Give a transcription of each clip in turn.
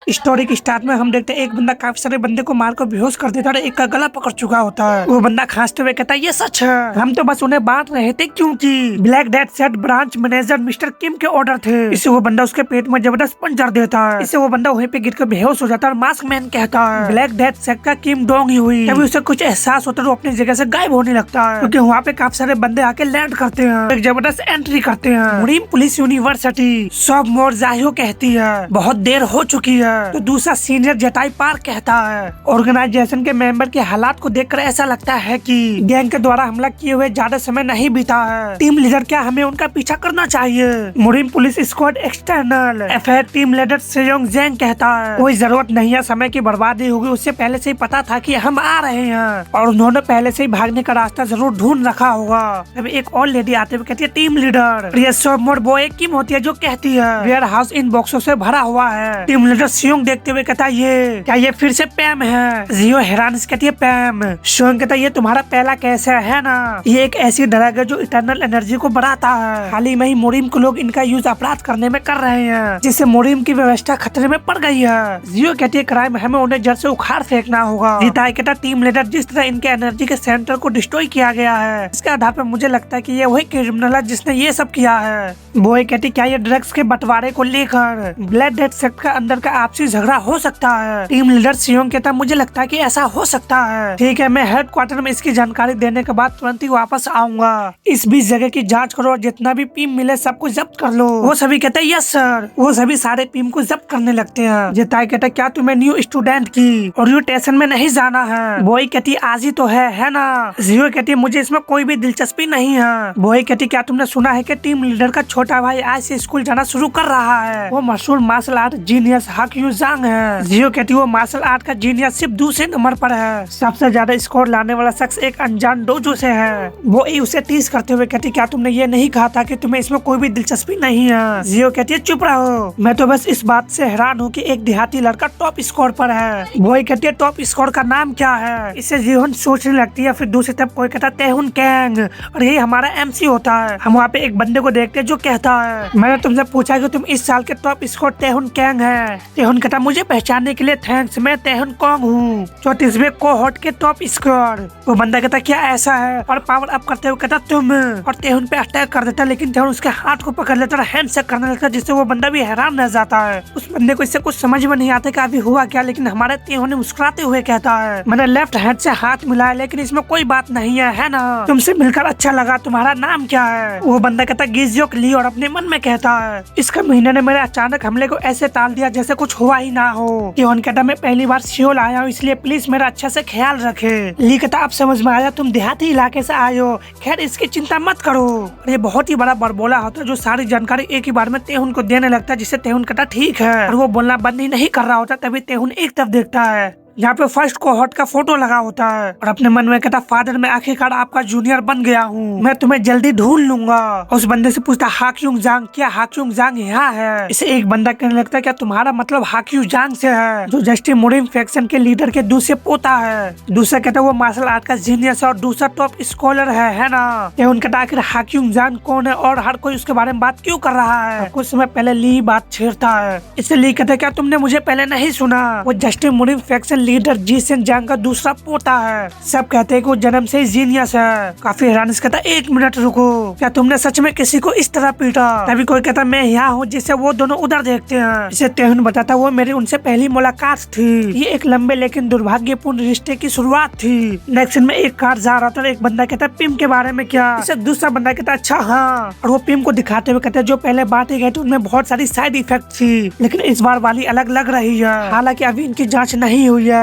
Story के start में हम देखते हैं एक बंदा काफी सारे बंदे को मार कर बेहोश कर देता है और एक का गला पकड़ चुका होता है। वो बंदा खांसते हुए कहता है ये सच है, हम तो बस उन्हें बांट रहे थे क्योंकि black death sect branch manager Mister Kim के ऑर्डर थे। इससे वो बंदा उसके पेट में जबरदस्त पंचर देता है। इससे वो बंदा वहीं पे गिर कर बेहोश हो जाता है और मास्क मैन कहता है ब्लैक डेथ सेट का किम डोंग ही हुई। तभी उसे कुछ एहसास होता है, वो अपनी जगह से गायब होने लगता है क्योंकि वहाँ पे काफी सारे बंदे आके लैंड करते हैं, एक जबरदस्त एंट्री करते हैं। मुरीम पुलिस यूनिवर्सिटी सब मोर जाहियो कहती है बहुत देर हो चुकी है, तो दूसरा सीनियर जटाई पार्क कहता है ऑर्गेनाइजेशन के मेंबर के हालात को देखकर ऐसा लगता है कि गैंग के द्वारा हमला किए हुए ज्यादा समय नहीं बीता है। टीम लीडर क्या हमें उनका पीछा करना चाहिए? Murim police squad external affairs team leader Seyoung Jang कहता है कोई जरूरत नहीं है समय की बर्बादी होगी, उससे पहले से ही पता था कि हम आ रहे हैं और उन्होंने पहले से ही भागने का रास्ता जरूर ढूंढ रखा होगा। अभी एक और लेडी आते हुए कहती है टीम लीडर ये सब मोर वो एक किम होती है जो कहती है वेयर हाउस इन बॉक्सों से भरा हुआ है। टीम लीडर सियोंग देखते हुए कहता है ये क्या ये फिर से पैम है? जियो हैरान से कहती है पैम। सियोंग कहता है ये तुम्हारा पहला केस है ना? ये एक ऐसी ड्रग है जो इटर्नल एनर्जी को बढ़ाता है। हाल ही में ही मुरीम को लोग इनका यूज अपराध करने में कर रहे हैं जिससे मुरीम की व्यवस्था खतरे में पड़ गई है। जियो कहती है क्राइम हमें उन्हें जड़ से उखाड़ फेंकना होगा। जीताई कहता टीम लीडर जिस तरह इनके एनर्जी के सेंटर को डिस्ट्रॉय किया गया है इसके आधार पर मुझे लगता है कि ये वही क्रिमिनल है जिसने ये सब किया है। बॉय कहती क्या ये ड्रग्स के बंटवारे को लेकर ब्लैक डेथ सेक्ट का अंदर का आपसी झगड़ा हो सकता है? टीम लीडर सियोंग कहता मुझे लगता है कि ऐसा हो सकता है। ठीक है मैं हेडक्वार्टर में इसकी जानकारी देने के बाद तुरंत ही वापस आऊंगा। इस बीच जगह की जांच करो और जितना भी पीम मिले सबको जब्त कर लो। वो सभी कहते हैं यस सर। वो सभी सारे पीम को जब्त करने लगते हैं। जिताई कहता क्या तुम्हें न्यू स्टूडेंट की ओरिएंटेशन में नहीं जाना है? बॉय कहती आज ही तो है ना? जियो कहती मुझे इसमें कोई भी दिलचस्पी नहीं है। बॉय कहती क्या तुमने सुना है कि टीम लीडर का छोटा भाई आज से स्कूल जाना शुरू कर रहा है? वो मशहूर मार्शल आर्ट जीनियस हाक यू जांग है। जियो कहती वो मार्शल आर्ट का जीनियस सिर्फ दूसरे नंबर पर है। सबसे ज्यादा स्कोर लाने वाला शख्स एक अनजान डोजो से है। वो उसे टीज करते हुए कहती क्या तुमने ये नहीं कहा था कि तुम्हें इसमें कोई भी दिलचस्पी नहीं है? जियो कहती है चुप रहो, मैं तो बस इस बात से हैरान हूँ कि एक देहाती लड़का टॉप स्कोर पर है। वो कहती है टॉप स्कोर का नाम क्या है? इससे जीवन सोचने लगती है। फिर दूसरी तरफ कोई कहता तेहुन कैंग और यही हमारा एमसी होता है। हम वहाँ पे एक बंदे को देखते हैं जो कहता है मैंने तुमसे पूछा कि तुम इस साल के टॉप स्कोर तेहुन कैंग है। तेहुन कहता मुझे पहचानने के लिए थैंक्स, मैं तेहुन कॉन्ग हूँ 34वें कोहोर्ट के टॉप स्कोर। वो बंदा कहता क्या ऐसा है और पावर अप करते हुए कहता तुम, और तेहुन पे अटैक कर देता लेकिन तेहुन उसके हाथ को पकड़ लेता और हैंड शेक करने लगता जिससे वो बंदा भी हैरान रह जाता है। उस बंदे को इससे कुछ समझ में नहीं आता कि अभी हुआ क्या, लेकिन हमारे तेहुन मुस्कुराते हुए कहता है मैंने लेफ्ट हैंड से हाथ मिलाया लेकिन इसमें कोई बात नहीं है ना? तुमसे मिलकर अच्छा लगा, तुम्हारा नाम क्या है? वो बंदा कहता गिजियोक ली और अपने मन में कहता है इसका महीने ने मेरे अचानक हमले को ऐसे टाल दिया जैसे कुछ हुआ ही ना हो। तेहुन कहता मैं पहली बार सियोल आया हूँ इसलिए प्लीज मेरा अच्छा से ख्याल रखे। ली कहता अब समझ में आया तुम देहाती इलाके से आए हो, खैर इसकी चिंता मत करो। ये बहुत ही बड़ा बड़बोला होता है जो सारी जानकारी एक ही बार में तेहुन को देने लगता है जिससे तेहुन कहता ठीक है, और वो बोलना बंद ही नहीं कर रहा होता। तभी तेहुन एक तरफ देखता है यहाँ पे फर्स्ट कोहोर्ट का फोटो लगा होता है और अपने मन में कहता फादर मैं आखिरकार आपका जूनियर बन गया हूँ, मैं तुम्हें जल्दी ढूंढ लूंगा। उस बंदे से पूछता हाक्यूंग जांग, क्या हाक्यूंग जांग यहाँ है? इसे एक बंदा कहने लगता है क्या तुम्हारा मतलब हाक्यू जांग से है जो जस्टिस मुरीम फैक्शन के लीडर के दूसरे पोता है? दूसरा कहता वो मार्शल आर्ट का जीनियस है और दूसरा टॉप स्कॉलर है ना? तेहुन कहता आखिर हाक्यूंग जांग कौन है और हर कोई उसके बारे में बात क्यों कर रहा है? कुछ समय पहले ली बात छेड़ता है। इससे ली कहता क्या तुमने मुझे पहले नहीं सुना? वो जस्टिस मुरीम फैक्शन लीडर जीसेन जांग का दूसरा पोता है। सब कहते हैं कि वो जन्म से ही जीनियस है। काफी हैरान से कहता एक मिनट रुको, क्या तुमने सच में किसी को इस तरह पीटा? तभी कोई कहता मैं यहाँ हूँ, जिससे वो दोनों उधर देखते हैं। इसे तेहुन बताता वो मेरी उनसे पहली मुलाकात थी, ये एक लंबे लेकिन दुर्भाग्यपूर्ण रिश्ते की शुरुआत थी। नेक्स्ट सीन में एक कार जा रहा था और एक बंदा कहता पिम के बारे में क्या? इसे दूसरा बंदा कहता अच्छा हाँ, और वो पिम को दिखाते हुए कहता जो पहले बातें गई थी उनमें बहुत सारी साइड इफेक्ट थी लेकिन इस बार वाली अलग लग रही है। हालांकि अभी इनकी जांच नहीं हुई है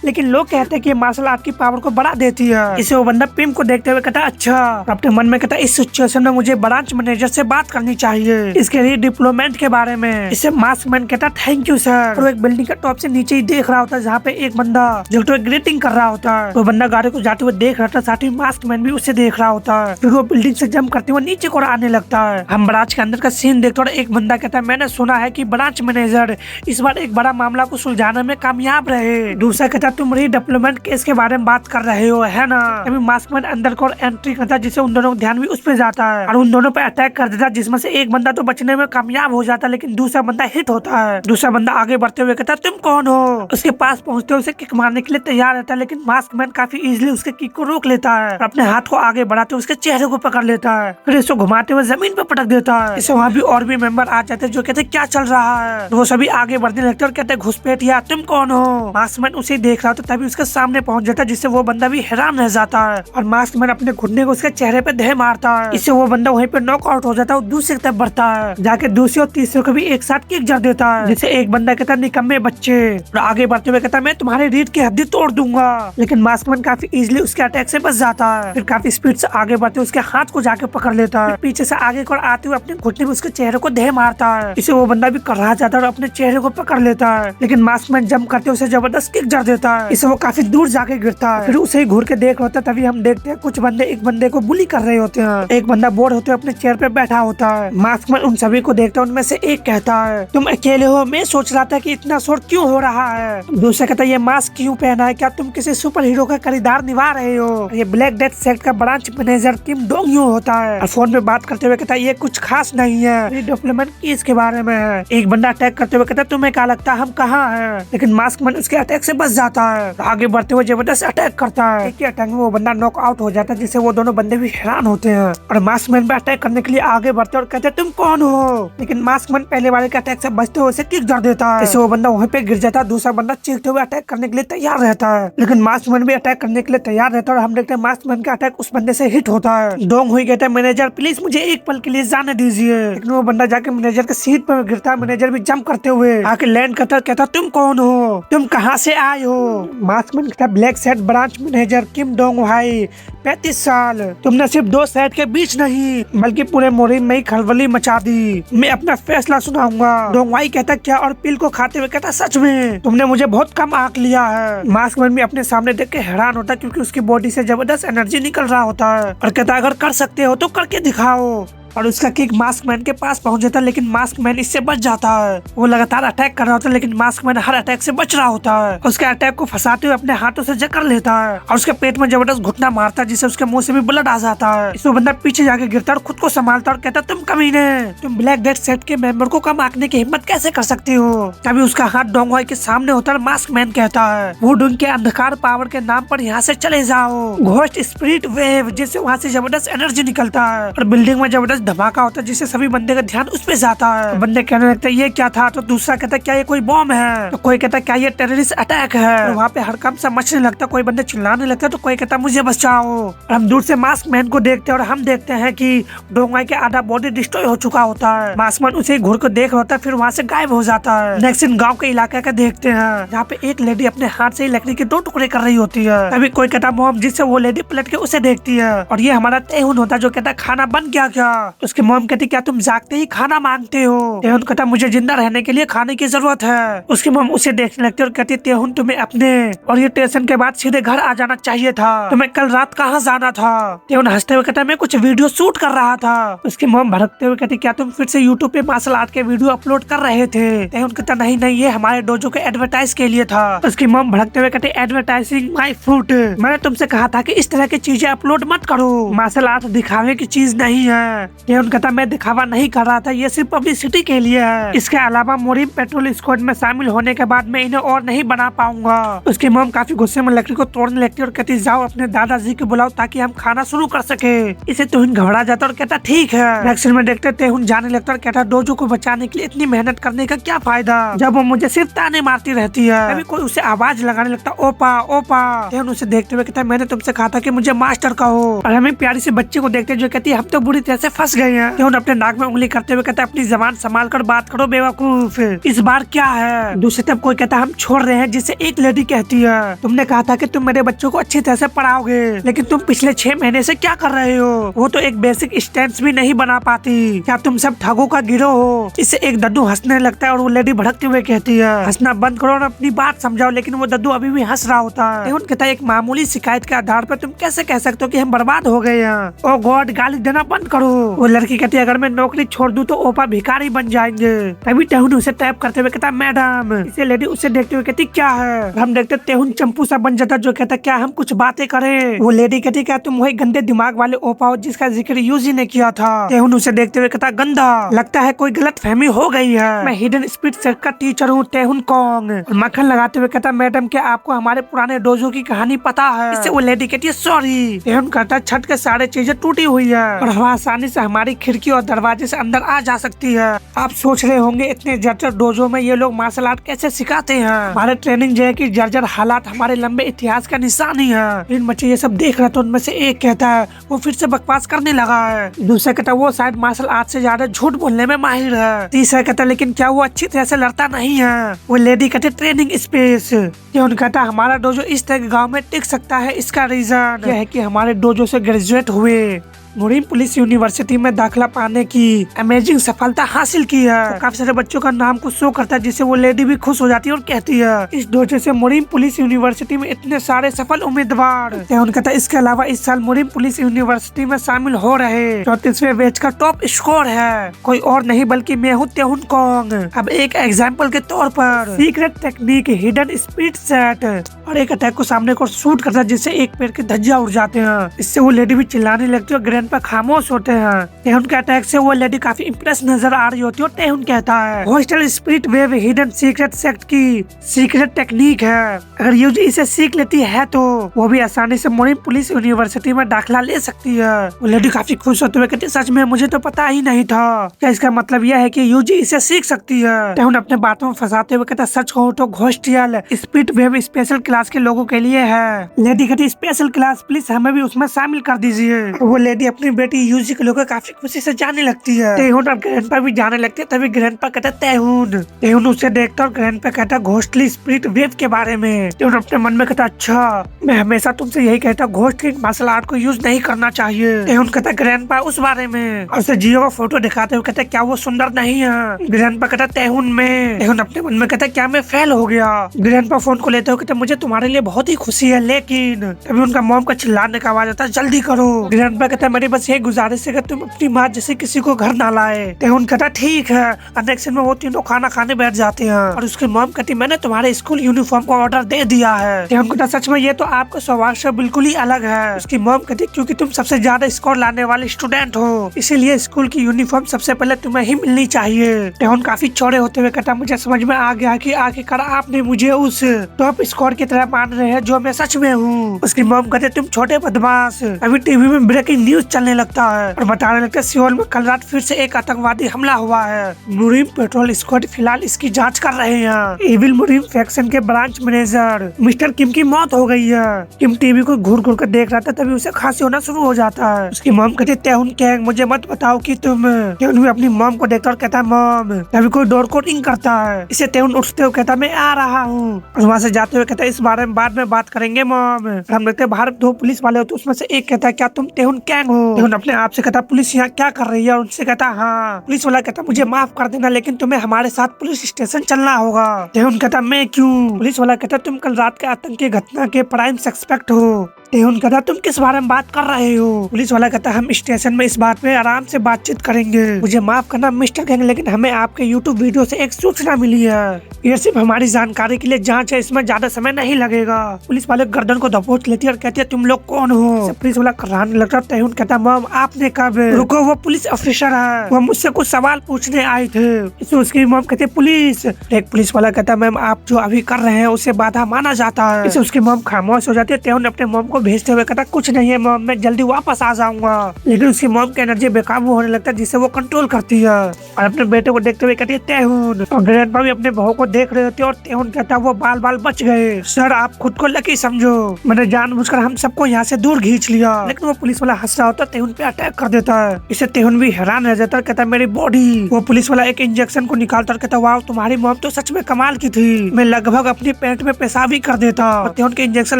लेकिन लोग कहते हैं कि मार्शल आर्ट की पावर को बढ़ा देती है। इसे वो बंदा पिम को देखते हुए कहता अच्छा, अपने मन में कहता इस सिचुएशन में मुझे ब्रांच मैनेजर से बात करनी चाहिए इसके लिए डिप्लोमेंट के बारे में। इसे मास्क मैन कहता थैंक यू सर। वो एक बिल्डिंग के टॉप से नीचे ही देख रहा होता है जहाँ पे एक बंदा जो तो ग्रीटिंग कर रहा होता है। वो बंदा गाड़ी को जाते हुए देख रहा था, साथ ही मास्क मैन भी उसे देख रहा होता है। फिर वो बिल्डिंग से जंप करते हुए नीचे को आने लगता है। हम ब्रांच के अंदर का सीन देखते और एक बंदा कहता है मैंने सुना है कि ब्रांच मैनेजर इस बार एक बड़ा मामला को सुलझाने में कामयाब रहे। दूसरा कहता तुम रीडेवलपमेंट केस के बारे में बात कर रहे हो, है ना। अभी मास्कमैन अंदर को एंट्री करता जिससे उन दोनों का ध्यान भी उस पर जाता है और उन दोनों पे अटैक कर देता, जिसमें से एक बंदा तो बचने में कामयाब हो जाता है लेकिन दूसरा बंदा हिट होता है। दूसरा बंदा आगे बढ़ते हुए कहता तुम कौन हो। उसके पास पहुंचते हुए उसे किक मारने के लिए तैयार रहता है लेकिन मास्कमैन काफी इजीली उसके किक को रोक लेता है और अपने हाथ को आगे बढ़ाते हुए उसके चेहरे को पकड़ लेता है, फिर इसको घुमाते हुए जमीन पे पटक देता है। इससे वहाँ भी और भी मेंबर आ जाते हैं जो कहते क्या चल रहा है। तो वो सभी आगे बढ़ने लगते और कहते घुसपैठिया तुम कौन हो। मास्कमैन उसे देख रहा था तभी उसके सामने पहुंच जाता है, जिससे वो बंदा भी हैरान रह जाता है और मास्कमैन अपने घुटने को उसके चेहरे पे धे मारता है। इससे वो बंदा वहीं पे नॉक आउट हो जाता है और दूसरी तरफ बढ़ता है, जाके दूसरे और तीसरे को भी एक साथ किक जड़ देता है, जिससे एक बंदा कहता निकम्मे बच्चे, और आगे बढ़ते हुए कहता मैं तुम्हारी रीढ़ की हड्डी तोड़ दूंगा। लेकिन मास्कमैन काफी इजीली उसके अटैक से बच जाता है, फिर काफी स्पीड से आगे बढ़ते उसके हाथ को जाके पकड़ लेता है, पीछे से आगे को आते हुए अपने घुटने में उसके चेहरे को धे मारता है। इसे वो बंदा भी कर रहा जाता है और अपने चेहरे को पकड़ लेता है, लेकिन मास्कमैन जंप करते उसे जबरदस्त किक जड़ देता है। इसे वो काफी दूर जाके गिरता है, फिर उसे ही घूर के देख रहा होता है। तभी हम देखते हैं कुछ बंदे एक बंदे को बुली कर रहे होते हैं। एक बंदा बोर्ड होते हुए अपने चेयर पे बैठा होता है। मास्कमैन उन सभी को देखता है, उनमें से एक कहता है तुम अकेले हो, मैं सोच रहा था कि इतना शोर क्यों हो रहा है। दूसरा कहता है ये मास्क क्यों पहना है, क्या तुम किसी सुपर हीरो का खरीदार निभा रहे हो। ये ब्लैक डेथ सेक्ट का branch manager Kim Dong you होता है और फोन पे बात करते हुए कहता है ये कुछ खास नहीं है, रीडेवलपमेंट केस के बारे में है। एक बंदा अटैक करते हुए कहता है तुम्हें क्या लगता है हम कहाँ हैं, लेकिन मास्कमैन उसके अटैक से बच जाता है। आगे बढ़ते हुए जबरदस्त अटैक करता है, एक ही अटैक में वो बंदा नॉक आउट हो जाता है, जिससे वो दोनों बंदे भी हैरान होते हैं और मास्कमैन पे अटैक करने के लिए आगे बढ़ते और कहते तुम कौन हो। लेकिन मास्कमैन पहले वाले के अटैक से बचते हुए उसे किक जड़ देता है, इससे वो बंदा वहीं पे गिर जाता है। दूसरा बंदा चीखते हुए अटैक करने के लिए तैयार रहता है, लेकिन मास्कमैन भी अटैक करने के लिए तैयार रहता है और हम देखते हैं मास्कमैन का अटैक उस बंदे से हिट होता है। डोंग हुई कहता है मैनेजर प्लीज मुझे एक पल के लिए जाने दीजिए, लेकिन वो बंदा जाके मैनेजर के सीट पर गिरता है। मैनेजर भी जंप करते हुए आके लैंड करता कहता तुम कौन हो, तुम कहाँ से आए हो। मास्कमैन कहता ब्लैक सेट ब्रांच मैनेजर किम डोंग भाई 35 साल, तुमने सिर्फ 2 सेट के बीच नहीं बल्कि पूरे मोरिन में ही खलबली मचा दी, मैं अपना फैसला सुनाऊंगा। डोंगवाई कहता क्या, और पिल को खाते हुए कहता सच में तुमने मुझे बहुत कम आंक लिया है। मास्कमैन भी अपने सामने देख के हैरान होता क्योंकि उसकी बॉडी से जबरदस्त एनर्जी निकल रहा होता है और कहता अगर कर सकते हो तो करके दिखाओ, और उसका किक मास्कमैन के पास पहुंच जाता है, लेकिन मास्कमैन इससे बच जाता है। वो लगातार अटैक कर रहा होता है लेकिन मास्कमैन हर अटैक से बच रहा होता है। उसके अटैक को फंसाते हुए अपने हाथों से जकड़ लेता है और उसके पेट में जबरदस्त घुटना मारता है, जिससे उसके मुंह से भी ब्लड आ जाता है। इसमें बंदा पीछे जाके गिरता है और खुद को संभालता है और कहता तुम कमीने, तुम ब्लैक डेथ सेट के मेंबर को कम आंकने की हिम्मत कैसे कर सकती हो। तभी उसका हाथ डोंगवाई के सामने होता है। मास्कमैन कहता है वुडुन के अंधकार पावर के नाम पर यहाँ से चले जाओ, घोस्ट स्पिरिट वेव, जिससे वहाँ से जबरदस्त एनर्जी निकलता है और बिल्डिंग में जबरदस्त धमाका होता है, जिससे सभी बंदे का ध्यान उस पे जाता है। तो बंदे कहने लगते हैं ये क्या था, तो दूसरा कहता है क्या ये कोई बॉम्ब है, तो कोई कहता है क्या ये टेररिस्ट अटैक है। तो वहाँ पे हड़कंप सा मचने लगता, कोई बंदे चिल्लाने लगता, तो कोई कहता मुझे बचाओ। और हम दूर से मास्कमैन को देखते हैं और हम देखते हैं कि डोंगवाई के आधा बॉडी डिस्ट्रॉय हो चुका होता है। मास्कमैन उसे घूर को देख रहा होता है, फिर वहाँ से गायब हो जाता है। नेक्स्ट इन गाँव के इलाके का देखते हैं जहाँ पे एक लेडी अपने हाथ से लकड़ी के 2 टुकड़े कर रही होती है। तभी कोई कहता मॉम, जिससे वो लेडी पलट के उसे देखती है और ये हमारा तेहुन होता है जो कहता खाना बन गया क्या। उसकी मॉम कहती क्या तुम जागते ही खाना मांगते हो। तेहुन कहता मुझे जिंदा रहने के लिए खाने की जरूरत है। उसकी मॉम उसे देखने लगती और कहती तेहुन तुम्हें अपने ओरिएंटेशन के बाद सीधे घर आ जाना चाहिए था, तुम्हें कल रात कहाँ जाना था। तेहुन हंसते हुए कहता मैं कुछ वीडियो शूट कर रहा था। उसकी मॉम भड़कते हुए कहती क्या तुम फिर से यूट्यूब पे मार्शल आर्ट के वीडियो अपलोड कर रहे थे। तेहुन कहता नहीं नहीं, ये हमारे डोजो के एडवर्टाइज के लिए था। उसकी मॉम भड़कते हुए कहती एडवर्टाइजिंग माय फ्रूट, मैंने तुमसे कहा था कि इस तरह की चीजें अपलोड मत करो, मार्शल आर्ट दिखावे की चीज नहीं है। तेहुन कहता मैं दिखावा नहीं कर रहा था, ये सिर्फ पब्लिसिटी के लिए है। इसके अलावा मोरिन पेट्रोल स्क्वाड में शामिल होने के बाद मैं इन्हें और नहीं बना पाऊंगा। उसकी मॉम काफी गुस्से में लकड़ी को तोड़ने लगती और कहती जाओ अपने दादाजी को बुलाओ ताकि हम खाना शुरू कर सके। इसे तेहुन घबरा जाता और कहता ठीक है। नेक्स्ट में देखते तेहुन जाने लगता और कहता डोजो को बचाने के लिए इतनी मेहनत करने का क्या फायदा जब वो मुझे सिर्फ ताने मारती रहती है। अभी कोई उसे आवाज लगाने लगता ओपा ओपा। तेहुन उसे देखते हुए कहता मैंने तुमसे कहा था कि मुझे मास्टर कहो। और हमें प्यारी से बच्चे को देखते जो कहती हम तो बुरी तरह से फंस गए हैं। तेहुन अपने नाक में उंगली करते हुए कहता अपनी जबान संभाल कर बात करो बेवकूफ, इस बार क्या है। दूसरी तरफ कोई कहता हम छोड़ रहे हैं, जिससे एक लेडी कहती है तुमने कहा था कि तुम मेरे बच्चों को अच्छी तरह से पढ़ाओगे, लेकिन तुम पिछले 6 महीने से क्या कर रहे हो, वो तो एक बेसिक स्टैंड भी नहीं बना पाती, क्या तुम सब ठगों का गिरोह हो। इससे एक दद्दू हंसने लगता है और वो लेडी भड़कते हुए कहती है हंसना बंद करो और अपनी बात समझाओ, लेकिन वो दद्दू अभी भी हंस रहा होता है। तेहुन कहता है एक मामूली शिकायत के आधार पर तुम कैसे कह सकते हो कि हम बर्बाद हो गए हैं। ओ गॉड, गाली देना बंद करो। वो लड़की कहती है अगर मैं नौकरी छोड़ दूं तो ओपा भिखारी बन जाएंगे। तभी तेहुन उसे टैप करते हुए कहता मैडम। इसे लेडी उसे देखते हुए कहती क्या है। हम देखते तेहुन चंपू सा बन जाता जो कहता क्या हम कुछ बातें करें। वो लेडी कहती क्या तुम वही गंदे दिमाग वाले ओपा हो जिसका जिक्र यूजी ने किया था। तेहुन उसे देखते हुए कहता गंदा, लगता है कोई गलत फहमी हो गई है। मैं हिडन स्पीड सेट का टीचर हूँ तेहुन कॉन्ग। मक्खन लगाते हुए कहता मैडम क्या आपको हमारे पुराने डोजो की कहानी पता है। इससे वो लेडी कहती है सॉरी। तेहुन कहता छत के सारे चीजें टूटी हुई है और हवा आसानी से हमारी खिड़की और दरवाजे से अंदर आ जा सकती है। आप सोच रहे होंगे इतने जर्जर डोजो में ये लोग मार्शल आर्ट कैसे सिखाते हैं। हमारे ट्रेनिंग जो है की जर्जर हालात हमारे लंबे इतिहास का निशानी है। इन बच्चे ये सब देख रहे तो उनमें से एक कहता है वो फिर से बकवास करने लगा है। दूसरा कहता वो शायद मार्शल आर्ट से ज्यादा झूठ बोलने में माहिर है। तीसरा कहता लेकिन क्या वो अच्छी तरह से लड़ता नहीं है। वो लेडी कहते ट्रेनिंग स्पेस। तेहुन कहता हमारा डोजो इस तरह गांव में टिक सकता है इसका रीजन यह है कि हमारे डोजो से ग्रेजुएट हुए मुरीम पुलिस यूनिवर्सिटी में दाखिला पाने की अमेजिंग सफलता हासिल की है। तो काफी सारे बच्चों का नाम को शो करता है जिससे वो लेडी भी खुश हो जाती है और कहती है इस डोजे से मुरीम पुलिस यूनिवर्सिटी में इतने सारे सफल उम्मीदवार। तेहुन कहता है इसके अलावा इस साल मुरीम पुलिस यूनिवर्सिटी में शामिल हो रहे 34वें बैच का टॉप स्कोर है कोई और नहीं बल्कि मैं हूँ तेहुन कॉन्ग। अब एक एग्जाम्पल के तौर पर secret technique hidden speed set और एक अटैक को सामने को शूट करता है जिससे एक पेड़ के धज्जियां उड़ जाते हैं। इससे वो लेडी भी चिल्लाने लगती है और ग्रैंड पर खामोश होते हैं। तेहुन के अटैक से वो लेडी काफी इम्प्रेस नजर आ रही होती है और तेहुन कहता है hostel spirit wave hidden secret sect की सीक्रेट टेक्निक है। अगर यूजी इसे सीख लेती है तो वो भी आसानी से मुरीम पुलिस यूनिवर्सिटी में दाखिला ले सकती है। वो लेडी काफी खुश होते हुए कहती सच में मुझे तो पता ही नहीं था। क्या इसका मतलब यह है कि यूजी इसे सीख सकती है। तेहुन अपने बातों में फंसाते हुए कहता सच कहूँ तो hostel spirit wave special class के लोगों के लिए है। लेडी कहती स्पेशल क्लास प्लीज हमें भी उसमें शामिल कर दीजिए। वो लेडी अपनी बेटी यूजी को लेकर काफी खुशी से जाने लगती है। तेहुन और ग्रैंडपा भी जाने लगते हैं। तभी ग्रैंडपा कहता तेहुन उसे देखता और ग्रैंडपा कहता घोस्टली स्पिरिट वेव के बारे में। तेहुन अपने मन में कहता अच्छा मैं हमेशा तुमसे यही कहता घोस्ट मार्शल आर्ट को यूज नहीं करना चाहिए। तेहुन कहता ग्रैंडपा उस बारे में और उसे जियो का फोटो दिखाते हुए कहता क्या वो सुंदर नहीं है। ग्रैंडपा कहता तेहुन में। तेहुन अपने मन में कहता क्या मैं फेल हो गया। ग्रैंडपा फोन को लेते हुए कहता मुझे तुम्हारे लिए बहुत ही खुशी है लेकिन तभी उनका मॉम का चिल्लाने का आवाज आता है जल्दी करो। ग्रैंडपा कहता मेरी बस यही गुजारिश है कि तुम अपनी माँ जैसे किसी को घर ना लाए। तेहुन कहता ठीक है। अनेक्शन में वो तीनों खाना खाने बैठ जाते हैं और उसकी मॉम कहती मैंने तुम्हारे स्कूल यूनिफॉर्म का ऑर्डर दे दिया है। तेहुन कहता सच में ये तो आपका स्वभाव से बिल्कुल ही अलग है। उसकी मॉम कहती क्योंकि तुम सबसे ज्यादा स्कोर लाने वाले स्टूडेंट हो इसीलिए स्कूल की यूनिफॉर्म सबसे पहले तुम्हें ही मिलनी चाहिए। तेहुन काफी चौड़े होते हुए कहता मुझे समझ में आ गया कि आखिरकार आपने मुझे उस टॉप स्कोर की तरह मान रहे हैं जो मैं सच में हूँ। उसकी मॉम कहते तुम छोटे बदमाश। अभी टीवी में ब्रेकिंग न्यूज चलने लगता है और बताने लगता है सियोल में कल रात फिर से एक आतंकवादी हमला हुआ है। मुरीम पेट्रोल स्क्वाड फिलहाल इसकी जांच कर रहे हैं। एविल मुरीम फैक्शन के ब्रांच मैनेजर मिस्टर किम की मौत हो गई है। किम टीवी को घूर घूर कर देख रहा था तभी उसे खांसी होना शुरू हो जाता है। उसकी मॉम कहती तेहुन कैंग मुझे मत बताओ कि तुम। तेहुन भी अपनी मॉम को देखता और कहता है मॉम। तभी कोई डोर को रिंग करता है। इसे तेहुन उठते हुए कहता मैं आ रहा हूँ और वहाँ से जाते हुए कहता है इस बारे में बाद में बात करेंगे मॉम। हम देखते बाहर दो पुलिस वाले होते उसमें से एक कहता है क्या तुम तेहुन कैंग हो। तेहुन अपने आप से कहता पुलिस यहाँ क्या कर रही है। उनसे कहता हाँ। पुलिस वाला कहता मुझे माफ कर देना लेकिन तुम्हें हमारे साथ पुलिस स्टेशन चलना होगा। तेहुन कहता मैं क्यों। पुलिस वाला कहता तुम कल रात के आतंकी घटना के प्राइम सस्पेक्ट हो। तेहुन कहता तुम किस बारे में बात कर रहे हो। पुलिस वाला कहता हम स्टेशन में इस बात पे आराम से बातचीत करेंगे। मुझे माफ करना मिस्टर गैंग लेकिन हमें आपके यूट्यूब वीडियो से एक सूचना मिली है। ये सिर्फ हमारी जानकारी के लिए जांच है इसमें ज्यादा समय नहीं लगेगा। पुलिस वाले गर्दन को दबोच लेती है और कहती है तुम लोग कौन हो। पुलिस वाला कराने लगता है। तेहुन कहता मॉम आपने कब। रुको वो पुलिस ऑफिसर है वो मुझसे कुछ सवाल पूछने आए थे। इसे उसकी मॉम कहती पुलिस। एक पुलिस वाला कहता मैम आप जो अभी कर रहे हैं उसे बाधा माना जाता है। इसे उसकी मॉम खामोश हो जाती है। तेहुन अपने मॉम को भेजते हुए कहता कुछ नहीं है मॉम मैं जल्दी वापस आ जाऊंगा। लेकिन उसकी मॉम की एनर्जी बेकाबू होने लगता है जिसे वो कंट्रोल करती है और अपने बेटे को देखते हुए कहती है तेहुन। और ग्रैंडपा भी अपने बहू को देख रहे होते और तेहुन कहता वो बाल बाल बच गए। सर आप खुद को लकी समझो मैंने जानबूझकर हम सबको यहाँ से दूर खींच लिया। लेकिन वो पुलिस वाला हंस रहा होता तेहुन पे अटैक कर देता है। इसे तेहुन भी हैरान रह जाता है कहता मेरी बॉडी। वो पुलिस वाला एक इंजेक्शन को निकालता और कहता वाह तुम्हारी मॉम तो सच में कमाल की थी। मैं लगभग अपनी पेट में पेशाब ही कर देता। और तेहुन के इंजेक्शन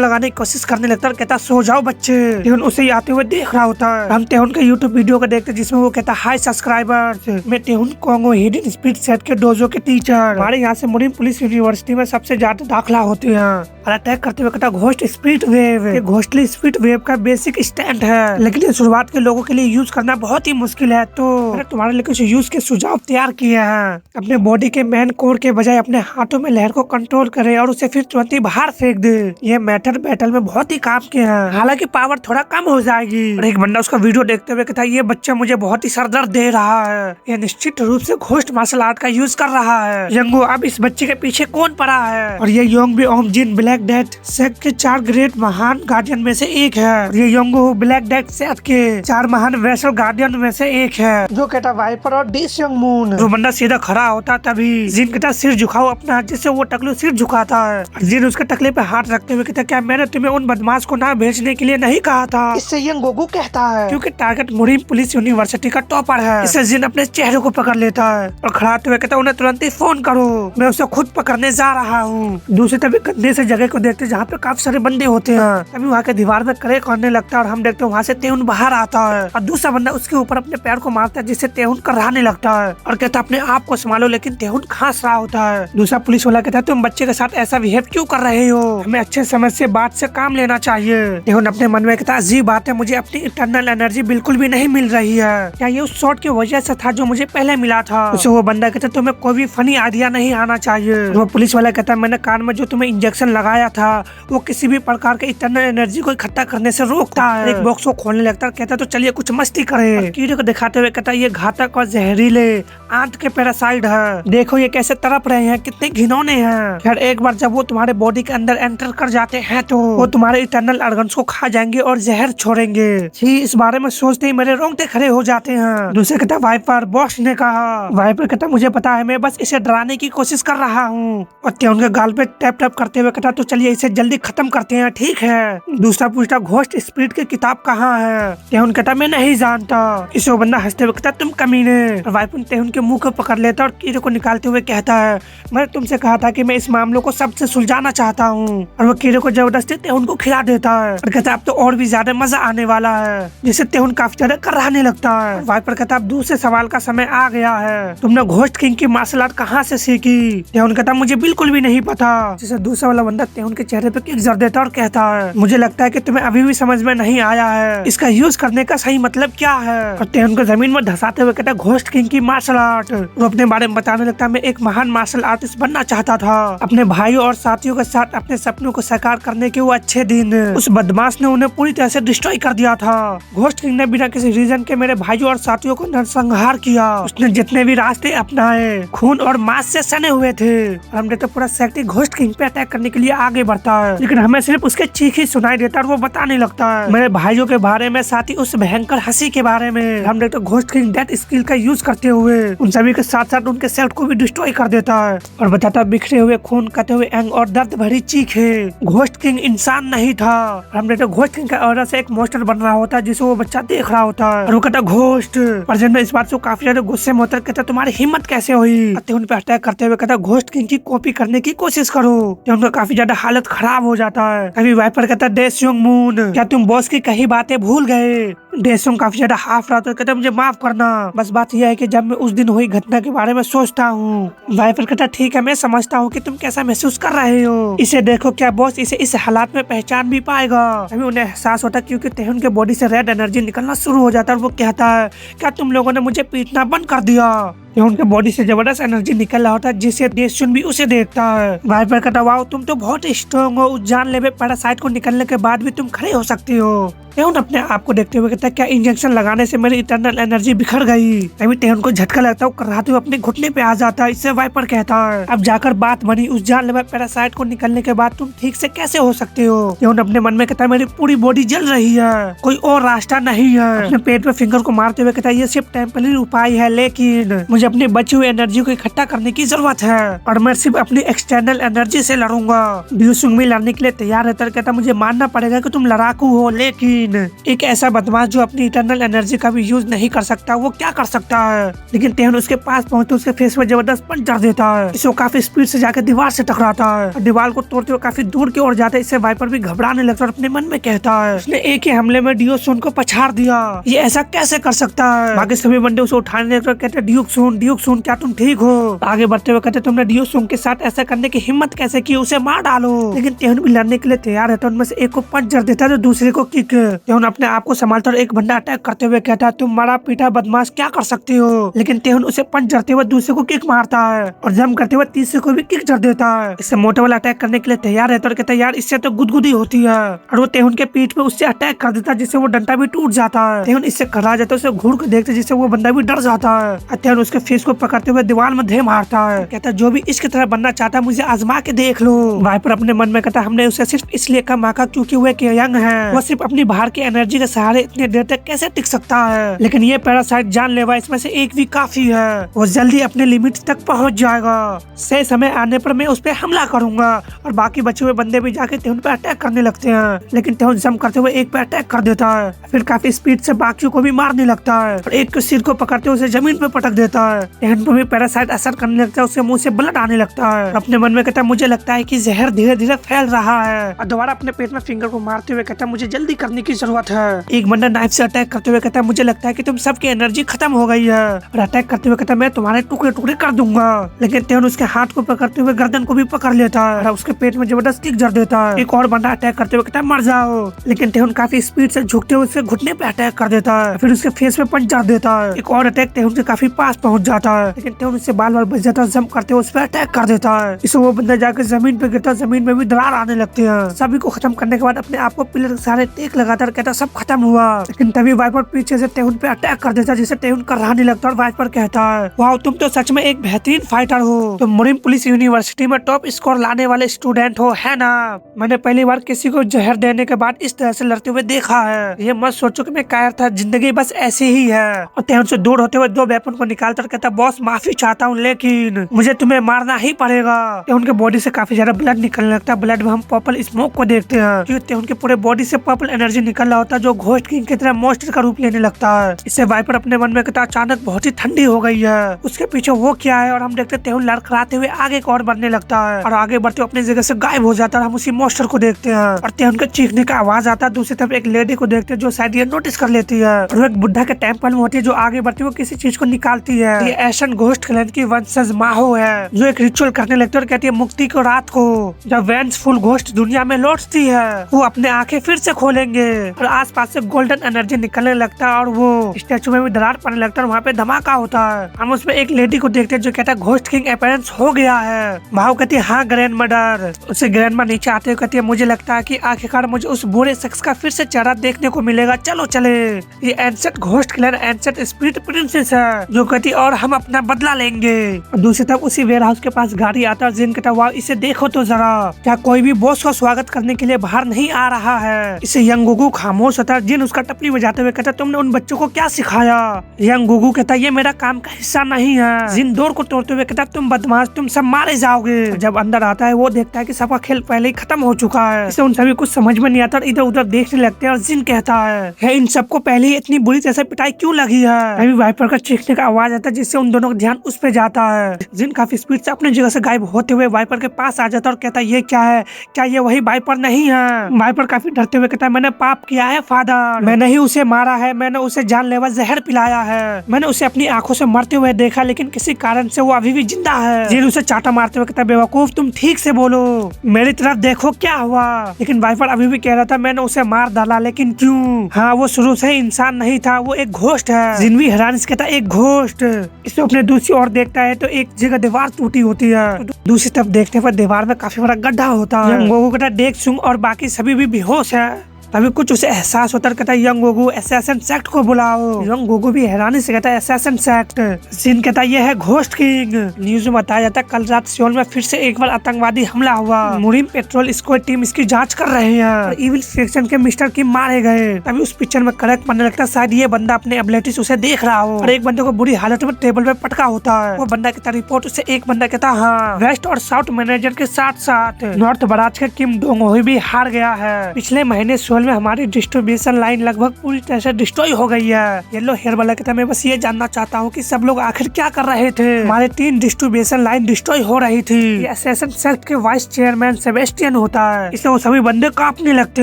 लगाने की कोशिश करने लगता है कहता कहता सो जाओ बच्चे। तेहुन उसे आते हुए देख रहा होता है। हम तेहुन के यूट्यूब वीडियो को देखते जिसमें वो कहता हाई सब्सक्राइबर्स, मैं तेहुन कोंगो हिडन स्पीड सेट के डोजो के टीचर। हमारे यहाँ से मुरीम पुलिस यूनिवर्सिटी में सबसे ज्यादा दाखिला होते हैं। और अटैक करते हुए कहता घोस्ट स्पीड वेव। ये घोस्टली स्पीड वेव का बेसिक स्टैंड है, लेकिन ये शुरुआत के लोगों के लिए यूज करना बहुत ही मुश्किल है। तो मैंने तुम्हारे लिए कुछ यूज के सुझाव तैयार किए हैं। अपने बॉडी के मेन कोर के बजाय अपने हाथों में लहर को कंट्रोल करे और उसे फिर तुरंत ही बाहर फेंक दे। ये मेथड बैटल में बहुत ही काम के हैं, हालांकि पावर थोड़ा कम हो जाएगी। और एक बंदा उसका वीडियो देखते हुए कहता ये बच्चा मुझे बहुत ही सरदर्द दे रहा है। ये निश्चित रूप से घोस्ट मार्शल आर्ट का यूज कर रहा है। यंगो अब इस बच्चे के पीछे कौन पड़ा है? और ये योंग भी ओम जिन ब्लैक डेथ सेट के 4 ग्रेट महान गार्डियन में से एक है। ये योंगो ब्लैक डेथ सेट के 4 महान वेसल गार्डियन में से एक है, जो कहता वाइपर और डिस यंग मून। जो बंदा सीधा खड़ा होता तभी जिन कहता सिर झुकाओ अपना हाथ, जिससे वो टकलू सिर झुकाता है। जिन उसके टकले पे हाथ रखते हुए कहता क्या मैंने तुम्हें उन बदमाश को ना भेजने के लिए नहीं कहा था? इससे यंग गोगू कहता है क्योंकि टारगेट मुरीम पुलिस यूनिवर्सिटी का टॉपर है। इससे जिन अपने चेहरे को पकड़ लेता है और खड़ा होते हुए कहता उन्हें तुरंत ही फोन करो, मैं उसे खुद पकड़ने जा रहा हूँ। दूसरी तभी गंदे से जगह को देखते जहाँ पे काफी सारे बंदे होते हैं। तभी वहाँ के दीवार में करे करने लगता है और हम देखते हैं वहाँ से तेहुन बाहर आता है और दूसरा बंदा उसके ऊपर अपने पैर को मारता है, जिससे तेहुन कराने लगता है और कहता अपने आप को संभालो, लेकिन तेहुन खांस रहा होता है। दूसरा पुलिस वाला कहता है तुम बच्चे के साथ ऐसा बिहेव क्यों कर रहे हो? हमें अच्छे समझ से बात से काम लेना चाहिए। तेहुन अपने मन में कहता अजीब बात है, मुझे अपनी इंटरनल एनर्जी बिल्कुल भी नहीं मिल रही है। क्या ये उस शॉट की वजह से था जो मुझे पहले मिला था? उसे वो बंदा कहता तुम्हें कोई भी फनी आइडिया नहीं आना चाहिए। वो पुलिस वाला कहता है मैंने कान में जो तुम्हें इंजेक्शन लगाया था वो किसी भी प्रकार के इंटरनल एनर्जी को इकट्ठा करने से रोकता है। एक बॉक्स को खोलने लगता है, कहता तो चलिए कुछ मस्ती करें। कीड़े को दिखाते हुए कहता ये घातक और जहरीले आंत के पैरासाइट है, देखो ये कैसे तड़प रहे हैं, कितने घिनौने हैं। खैर एक बार जब वो तुम्हारे बॉडी के अंदर एंटर कर जाते हैं तो वो तुम्हारे इंटरनल ऑर्गन्स को खा जाएंगे और जहर छोड़ेंगे। छी, इस बारे में सोचते ही मेरे रोंगटे खड़े हो जाते हैं। दूसरे कहता वाइपर, बॉस ने कहा। वाइपर कहता मुझे पता है, मैं बस इसे डराने की कोशिश कर रहा हूँ। और तेहुन के गाल पे टैप टैप करते हुए कहता तो चलिए इसे जल्दी खत्म करते हैं, ठीक है? दूसरा पूछता घोस्ट स्पिरिट की किताब कहाँ है? तेहुन कहता मैं नहीं जानता। इसे वो बंदा हंसते हुए कहता तुम कमीने। वाइपर तेहुन के मुंह को पकड़ लेता और कीड़े को निकालते हुए कहता है मैंने तुमसे कहा था कि मैं इस मामलों को सबसे सुलझाना चाहता हूँ। और वो कीड़े को जबरदस्ती तेहुन को खिला देता है और कहता अब तो और भी ज्यादा मजा आने वाला है, जिससे तेहुन काफी ज्यादा कराहने लगता है। वाइपर कहता अब दूसरे सवाल का समय आ गया है, तुमने घोस्ट किंग की मार्शल आर्ट कहाँ से सीखी? तेहुन कहता मुझे बिल्कुल भी नहीं पता। जिसे दूसरा वाला बंदा तेहुन के चेहरे पे किक जर देता और कहता है मुझे लगता है कि तुम्हें अभी भी समझ में नहीं आया है, इसका यूज करने का सही मतलब क्या है? और तेहुन को जमीन में धसाते हुए कहता घोस्ट किंग की मार्शल आर्ट। वो अपने बारे में बताने लगता मैं एक महान मार्शल आर्टिस्ट बनना चाहता था। अपने भाइयों और साथियों के साथ अपने सपनों को साकार करने के वो अच्छे दिन, उस बदमाश ने उन्हें पूरी तरह से डिस्ट्रॉय कर दिया था। घोस्ट किंग ने बिना किसी रीजन के मेरे भाइयों और साथियों को नरसंहार किया। उसने जितने भी रास्ते अपनाए खून और मांस से सने हुए थे। हमने तो पूरा सेक्ट घोस्ट किंग पे अटैक करने के लिए आगे बढ़ता है, लेकिन हमें सिर्फ उसके चीख ही सुनाई देता और वो बताने लगता है मेरे भाइयों के बारे में, साथ ही उस भयंकर हंसी के बारे में। हमने तो घोस्ट किंग डेथ स्किल का यूज करते हुए उन सभी के साथ साथ उनके सेक्ट को भी डिस्ट्रॉय कर देता है और बताता बिखरे हुए खून, कटे हुए एंग और दर्द भरी चीखे। घोस्ट किंग इंसान नहीं था। हमने तो घोस्ट किंग का ऑर्डर से एक मोस्टर बन रहा होता है जिसे वो बच्चा देख रहा होता है और वो कहता घोस्ट। पर जब इस बात से काफी ज्यादा गुस्से में होता है, कहता तुम्हारी हिम्मत कैसे हुई? उन पे अटैक करते हुए कहता घोस्ट किंग की कॉपी करने की कोशिश करो। उनका काफी ज्यादा हालत खराब हो जाता है। अभी वाइपर कहता डेसयोंग मून, क्या तुम बॉस की कही बातें भूल गए? डेसयोंग काफी ज्यादा हाफ रहा था, कहता मुझे माफ करना, बस बात यह है कि जब मैं उस दिन हुई घटना के बारे में सोचता हूँ। वाइपर कहता ठीक है, मैं समझता हूँ कि तुम कैसा महसूस कर रहे हो। इसे देखो, क्या बॉस इसे इस हालात में पहचान भी पाएगा? अभी उन्हें एहसास होता क्योंकि तेहुन के बॉडी से रेड एनर्जी निकलना शुरू हो जाता है और वो कहता है क्या तुम लोगों ने मुझे पीटना बंद कर दिया? उनके बॉडी से जबरदस्त एनर्जी निकल रहा होता है जिससे डेसयोंग भी उसे देखता है। वाइपर कहता वाओ तुम तो बहुत स्ट्रॉन्ग हो, उस जानलेवा पैरासाइट को निकलने के बाद भी तुम खड़े हो सकते हो। तेहुन अपने आप को देखते हुए कहता क्या इंजेक्शन लगाने से मेरी इंटरनल एनर्जी बिखर गई? तभी तेहुन को झटका लगता है, कराते हुए अपने घुटने पे आ जाता है। इससे वाइपर कहता है अब जाकर बात बनी, उस जानलेवा पैरासाइट को निकलने के बाद तुम ठीक से कैसे हो सकते हो? तेहुन अपने मन में कहता है मेरी पूरी बॉडी जल रही है, कोई और रास्ता नहीं है। अपने पेट पे फिंगर को मारते हुए कहता है ये सिर्फ टेम्पररी उपाय है, लेकिन मुझे मुझे अपनी बची हुई एनर्जी को इकट्ठा करने की जरूरत है और मैं सिर्फ अपनी एक्सटर्नल एनर्जी से लड़ूंगा। ड्यूसुंग भी लड़ने के लिए तैयार रहता है, कहता मुझे मानना पड़ेगा कि तुम लड़ाकू हो, लेकिन एक ऐसा बदमाश जो अपनी इंटरनल एनर्जी का भी यूज नहीं कर सकता वो क्या कर सकता है। लेकिन तेहन उसके पास पहुंचते उसके फेस में जबरदस्त पंचर देता है। इसको काफी स्पीड से जाकर दीवार से टकराता है और दीवार को तोड़ते हुए काफी दूर की ओर जाता है। इससे वाइपर भी घबराने लगता है और अपने मन में कहता है उसने एक ही हमले में ड्यूसुन को पछाड़ दिया, ये ऐसा कैसे कर सकता है। बाकी सभी बंदे उसे उठाने लगते कहते ड्यूसुन क्या तुम ठीक हो। आगे बढ़ते हुए कहते तुमने ड्यूसुन के साथ ऐसा करने की हिम्मत कैसे की, उसे मार डालो। लेकिन तेहन भी लड़ने के लिए तैयार है तो उनमें से एक को पंचर देता है तो दूसरे को किक। तेहन अपने आप को संभालता और एक बंदा अटैक करते हुए कहता है तुम मारा पीटा बदमाश क्या कर सकते हो। लेकिन तेहन उसे पंच करते हुए दूसरे को किक मारता है और जंप करते हुए तीसरे को भी किक कर देता है। इससे मोटे वाला अटैक करने के लिए तैयार है तो कहता है यार इससे तो गुदगुदी होती है और वो तेहन के पीठ पे उससे अटैक कर देता है जिससे वो डंडा भी टूट जाता है। तेहन इससे करा जाता है, उसे घूर कर देखते जिससे वो बंदा भी डर जाता है। तेहन उसके फेस को पकड़ते हुए दीवार में धे मारता है, कहता है जो भी इसकी तरह बनना चाहता है मुझे आजमा के देख लो। वाइपर अपने मन में कहता हमने उसे सिर्फ इसलिए कम आका क्योंकि वो यंग है, वो सिर्फ अपनी बाहर की एनर्जी के सहारे इतने देर तक कैसे टिक सकता है। लेकिन ये पैरासाइट जानलेवा, इसमें से एक भी काफी है, वो जल्दी अपने लिमिट तक पहुंच जाएगा। सही समय आने पर मैं उस पर हमला करूंगा। और बाकी बचे हुए बंदे भी जाके तेहन पे अटैक करने लगते हैं, लेकिन तेहन जंप करते हुए एक पे अटैक कर देता है, फिर काफी स्पीड से बाकियों को भी मारने लगता है और एक के सिर को पकड़ते उसे जमीन पे पटक देता है। तेहन पे भी पैरासाइट असर करने लगता है, उसके मुंह से ब्लड आने लगता है। अपने मन में कहता है मुझे लगता है कि जहर धीरे धीरे फैल रहा है और दोबारा अपने पेट में फिंगर को मारते हुए कहता है मुझे जल्दी करने की जरूरत है। एक बंदा नाइफ से अटैक करते हुए कहता है मुझे लगता है कि तुम सबकी एनर्जी खत्म हो गई है और अटैक करते हुए कहता है मैं तुम्हारे टुकड़े टुकड़े कर दूंगा। लेकिन तेहन उसके हाथ को पकड़ते हुए गर्दन को भी पकड़ लेता है और उसके पेट में जबरदस्त किक जड़ देता है। एक और बंदा अटैक करते हुए कहता है मर जाओ, लेकिन तेहन काफी स्पीड से झुकते हुए उसके घुटने पे अटैक कर देता है, फिर उसके फेस पे पंच जड़ देता है। एक और अटैक तेहन के काफी पास पहुंच जाता है, लेकिन तेहन उससे बाल बाल बच जाता है, जंप करते हुए उस पर अटैक कर देता है। इससे वो बंदा जाकर जमीन पे गिरता है, जमीन में भी दरार आने लगती है। सभी को खत्म करने के बाद अपने आप को पिलर के सहारे टेक लगाता कहता सब खत्म हुआ। लेकिन तभी वाइपर पीछे से तेहन पे अटैक कर देता है जिससे तेहन कराने लगता है और वाइपर कहता है वाह तुम तो सच में एक बेहतरीन फाइटर हो, तुम मरीन पुलिस यूनिवर्सिटी में टॉप स्कोर लाने वाले स्टूडेंट हो, है ना। मैंने पहली बार किसी को जहर देने के बाद इस तरह से लड़ते हुए देखा है, ये मत सोचो कि मैं कायर था, जिंदगी बस ऐसी ही है। और तेहन से दूर होते हुए दो वेपन को निकालता और कहता बॉस माफी चाहता हूँ लेकिन मुझे तुम्हें मारना ही पड़ेगा। तेहन के बॉडी से काफी ज्यादा ब्लड निकलने लगता है, ब्लड में हम पर्पल स्मोक को देखते हैं क्योंकि तेहन के पूरे बॉडी से पर्पल एनर्जी निकल रहा होता है जो घोस्ट किंग की तरह मॉन्स्टर का रूप लेने लगता है। इससे वाइपर अपने मन में कहता अचानक बहुत ही ठंडी हो गई है, उसके पीछे वो क्या है। और हम देखते तेहन लड़खड़ाते हुए आगे की ओर बढ़ने लगता है और आगे बढ़ते अपनी जगह से गायब हो जाता है। हम उसी मॉन्स्टर को देखते हैं और तेहन के चीखने का आवाज आता है। दूसरी तरफ एक लेडी को देखते हैं जो शायद ये नोटिस कर लेती है और वो एक बुढ़ा के टेम्पल में होती है जो आगे बढ़ती है वो किसी चीज को निकालती है। ये एशियन घोस्ट क्लैन की वंशज माहो है जो एक रिचुअल करने लगती है और कहती है मुक्ति को रात को जब वेंसफुल घोस्ट दुनिया में लौटती है वो अपने आंखें फिर से खोलेंगे और आसपास से गोल्डन एनर्जी निकलने लगता है और वो स्टैचू में भी दरार पड़ने लगता है और वहाँ पे धमाका होता है। हम उसमें एक लेडी को देखते हैं जो कहता है घोस्ट किंग अपीयरेंस हो गया है। माहो कहती है हाँ ग्रैंड मदर। उससे ग्रैंड माँ नीचे आते हुए कहती है मुझे लगता है कि आखिरकार मुझे उस बुरे शख्स का फिर से चेहरा देखने को मिलेगा, चलो चले। ये ancient ghost clan ancient spirit princess है जो कहती और हम अपना बदला लेंगे। दूसरी तरफ उसी वेयर हाउस के पास गाड़ी आता है, जिन कहता वाह इसे देखो तो जरा, क्या कोई भी बॉस का स्वागत करने के लिए बाहर नहीं आ रहा है। इसे यंग गुगु खामोश होता है, जिन उसका टपली बजाते हुए कहता तुमने उन बच्चों को क्या सिखाया। यंग गुगु कहता ये मेरा काम का हिस्सा नहीं है। जिन डोर को तोड़ते हुए कहता तुम बदमाश, तुम सब मारे जाओगे। जब अंदर आता है वो देखता है कि सबका खेल पहले ही खत्म हो चुका है। इसे उन सभी कुछ समझ में नहीं आता, इधर उधर देखने लगते हैं और जिन कहता है इन सबको पहले ही इतनी बुरी तरह से पिटाई क्यों लगी है। अभी वाइपर का चीखने का आवाज आता है जिससे उन दोनों का ध्यान उस पे जाता है। जिन काफी स्पीड से अपनी जगह से गायब होते हुए वाइपर के पास आ जाता है और कहता है ये क्या है, क्या ये वही वाइपर नहीं है। वाइपर काफी डरते हुए कहता है मैंने पाप किया है फादर, मैंने ही उसे मारा है, मैंने उसे जानलेवा जहर पिलाया है, मैंने उसे अपनी आंखों से मरते हुए देखा लेकिन किसी कारण से वो अभी भी जिंदा है। जिन उसे चाटा मारते हुए कहता है बेवकूफ तुम ठीक से बोलो, मेरी तरफ देखो क्या हुआ। लेकिन वाइपर अभी भी कह रहा था मैंने उसे मार डाला, लेकिन क्यों। हाँ वो शुरू से ही इंसान नहीं था, वो एक घोस्ट है। जिन भी हैरान से कहता है एक घोस्ट। इसे अपने दूसरी ओर देखता है तो एक जगह दीवार टूटी होती है, दूसरी तरफ देखने पर दीवार में काफी बड़ा गड्ढा होता है। देख सुंग और बाकी सभी भी बेहोश है। अभी कुछ उसे एहसास होता है, कहता है यंग गोगू असैसिन सेक्ट को बुलाओ। यंग गोगू भी हैरानी से कहता है असैसिन सेक्ट। जिन कहता है ये है घोस्ट किंग। न्यूज में बताया जाता है कल रात सियोल में फिर से एक बार आतंकवादी हमला हुआ। मुरीम पेट्रोल स्क्वाड टीम इसकी जांच कर रहे हैं और इविल सेक्शन के मिस्टर किम मारे गए। तभी उस पिक्चर में करेक्ट बनने लगता है शायद ये बंदा अपने एबिलिटीज उसे देख रहा हो और एक बंदे को बुरी हालत में टेबल पे पटका होता है। वो बंदा कहता रिपोर्ट उसे एक बंदा कहता हाँ वेस्ट और साउथ मैनेजर के साथ साथ नॉर्थ बराज के किम डोंग हो भी हार गया है। पिछले महीने सोल में हमारी डिस्ट्रीब्यूशन लाइन लगभग पूरी तरह से डिस्ट्रॉय हो गई है। येलो हेयर वाला कहता मैं बस ये जानना चाहता हूँ कि सब लोग आखिर क्या कर रहे थे। हमारे 3 डिस्ट्रीब्यूशन लाइन डिस्ट्रॉय हो रही थी। ये असैसिन सेक्ट के वाइस चेयरमैन सेबेस्टियन होता है। इससे वो सभी बंदे कांपने लगते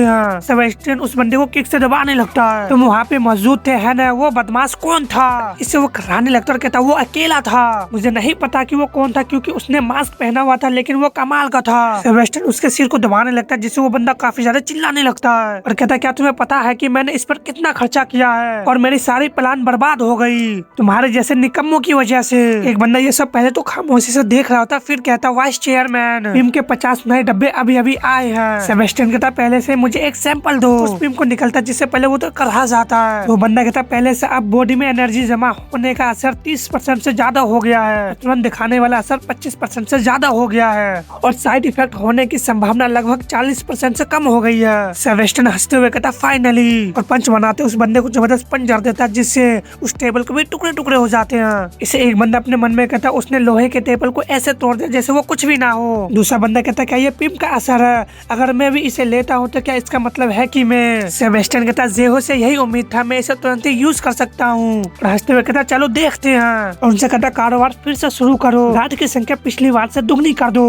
हैं। सेबेस्टियन उस बंदे को किक से दबाने लगता है। तुम वहाँ पे मौजूद थे है ना, वो बदमाश कौन था? इससे वो कराने लगता है, कहता वो अकेला था। मुझे नहीं पता कि वो कौन था क्योंकि उसने मास्क पहना हुआ था, लेकिन वो कमाल का था। सेबेस्टियन उसके सिर को दबाने लगता है जिससे वो बंदा काफी ज्यादा चिल्लाने लगता है और कहता क्या तुम्हें पता है कि मैंने इस पर कितना खर्चा किया है और मेरी सारी प्लान बर्बाद हो गई तुम्हारे जैसे निकम्मों की वजह से। एक बंदा ये सब पहले तो खामोशी से देख रहा होता, फिर कहता वाइस चेयरमैन पिम के 50 नए डब्बे अभी अभी आए हैं। सेबेस्टियन कहता पहले से मुझे एक सैंपल दो। उस पिम को निकलता जिससे पहले वो तो करहा जाता है। वो बंदा कहता पहले से अब बॉडी में एनर्जी जमा होने का असर 30% से ज्यादा हो गया है। तुरंत दिखाने वाला असर 25% से ज्यादा हो गया है और साइड इफेक्ट होने की संभावना लगभग 40% से कम हो गई है। सेबेस्टियन हंसते हुए कहता फाइनली और पंच बनाते उस बंदे को जबरदस्त पंच जड़ देता जिससे उस टेबल को भी टुकड़े टुकड़े हो जाते हैं। इसे एक बंदा अपने मन में कहता उसने लोहे के टेबल को ऐसे तोड़ दिया जैसे वो कुछ भी ना हो। दूसरा बंदा कहता क्या ये पिम का असर है? अगर मैं भी इसे लेता हूँ तो क्या इसका मतलब है कि मैं? सेबेस्टियन कहता जेहो से यही उम्मीद था, मैं इसे तुरंत ही यूज कर सकता हूँ। हंसते हुए कहता चलो देखते हैं और उनसे कहता कारोबार फिर से शुरू करो, गार्ड की संख्या पिछली बार से दुगनी कर दो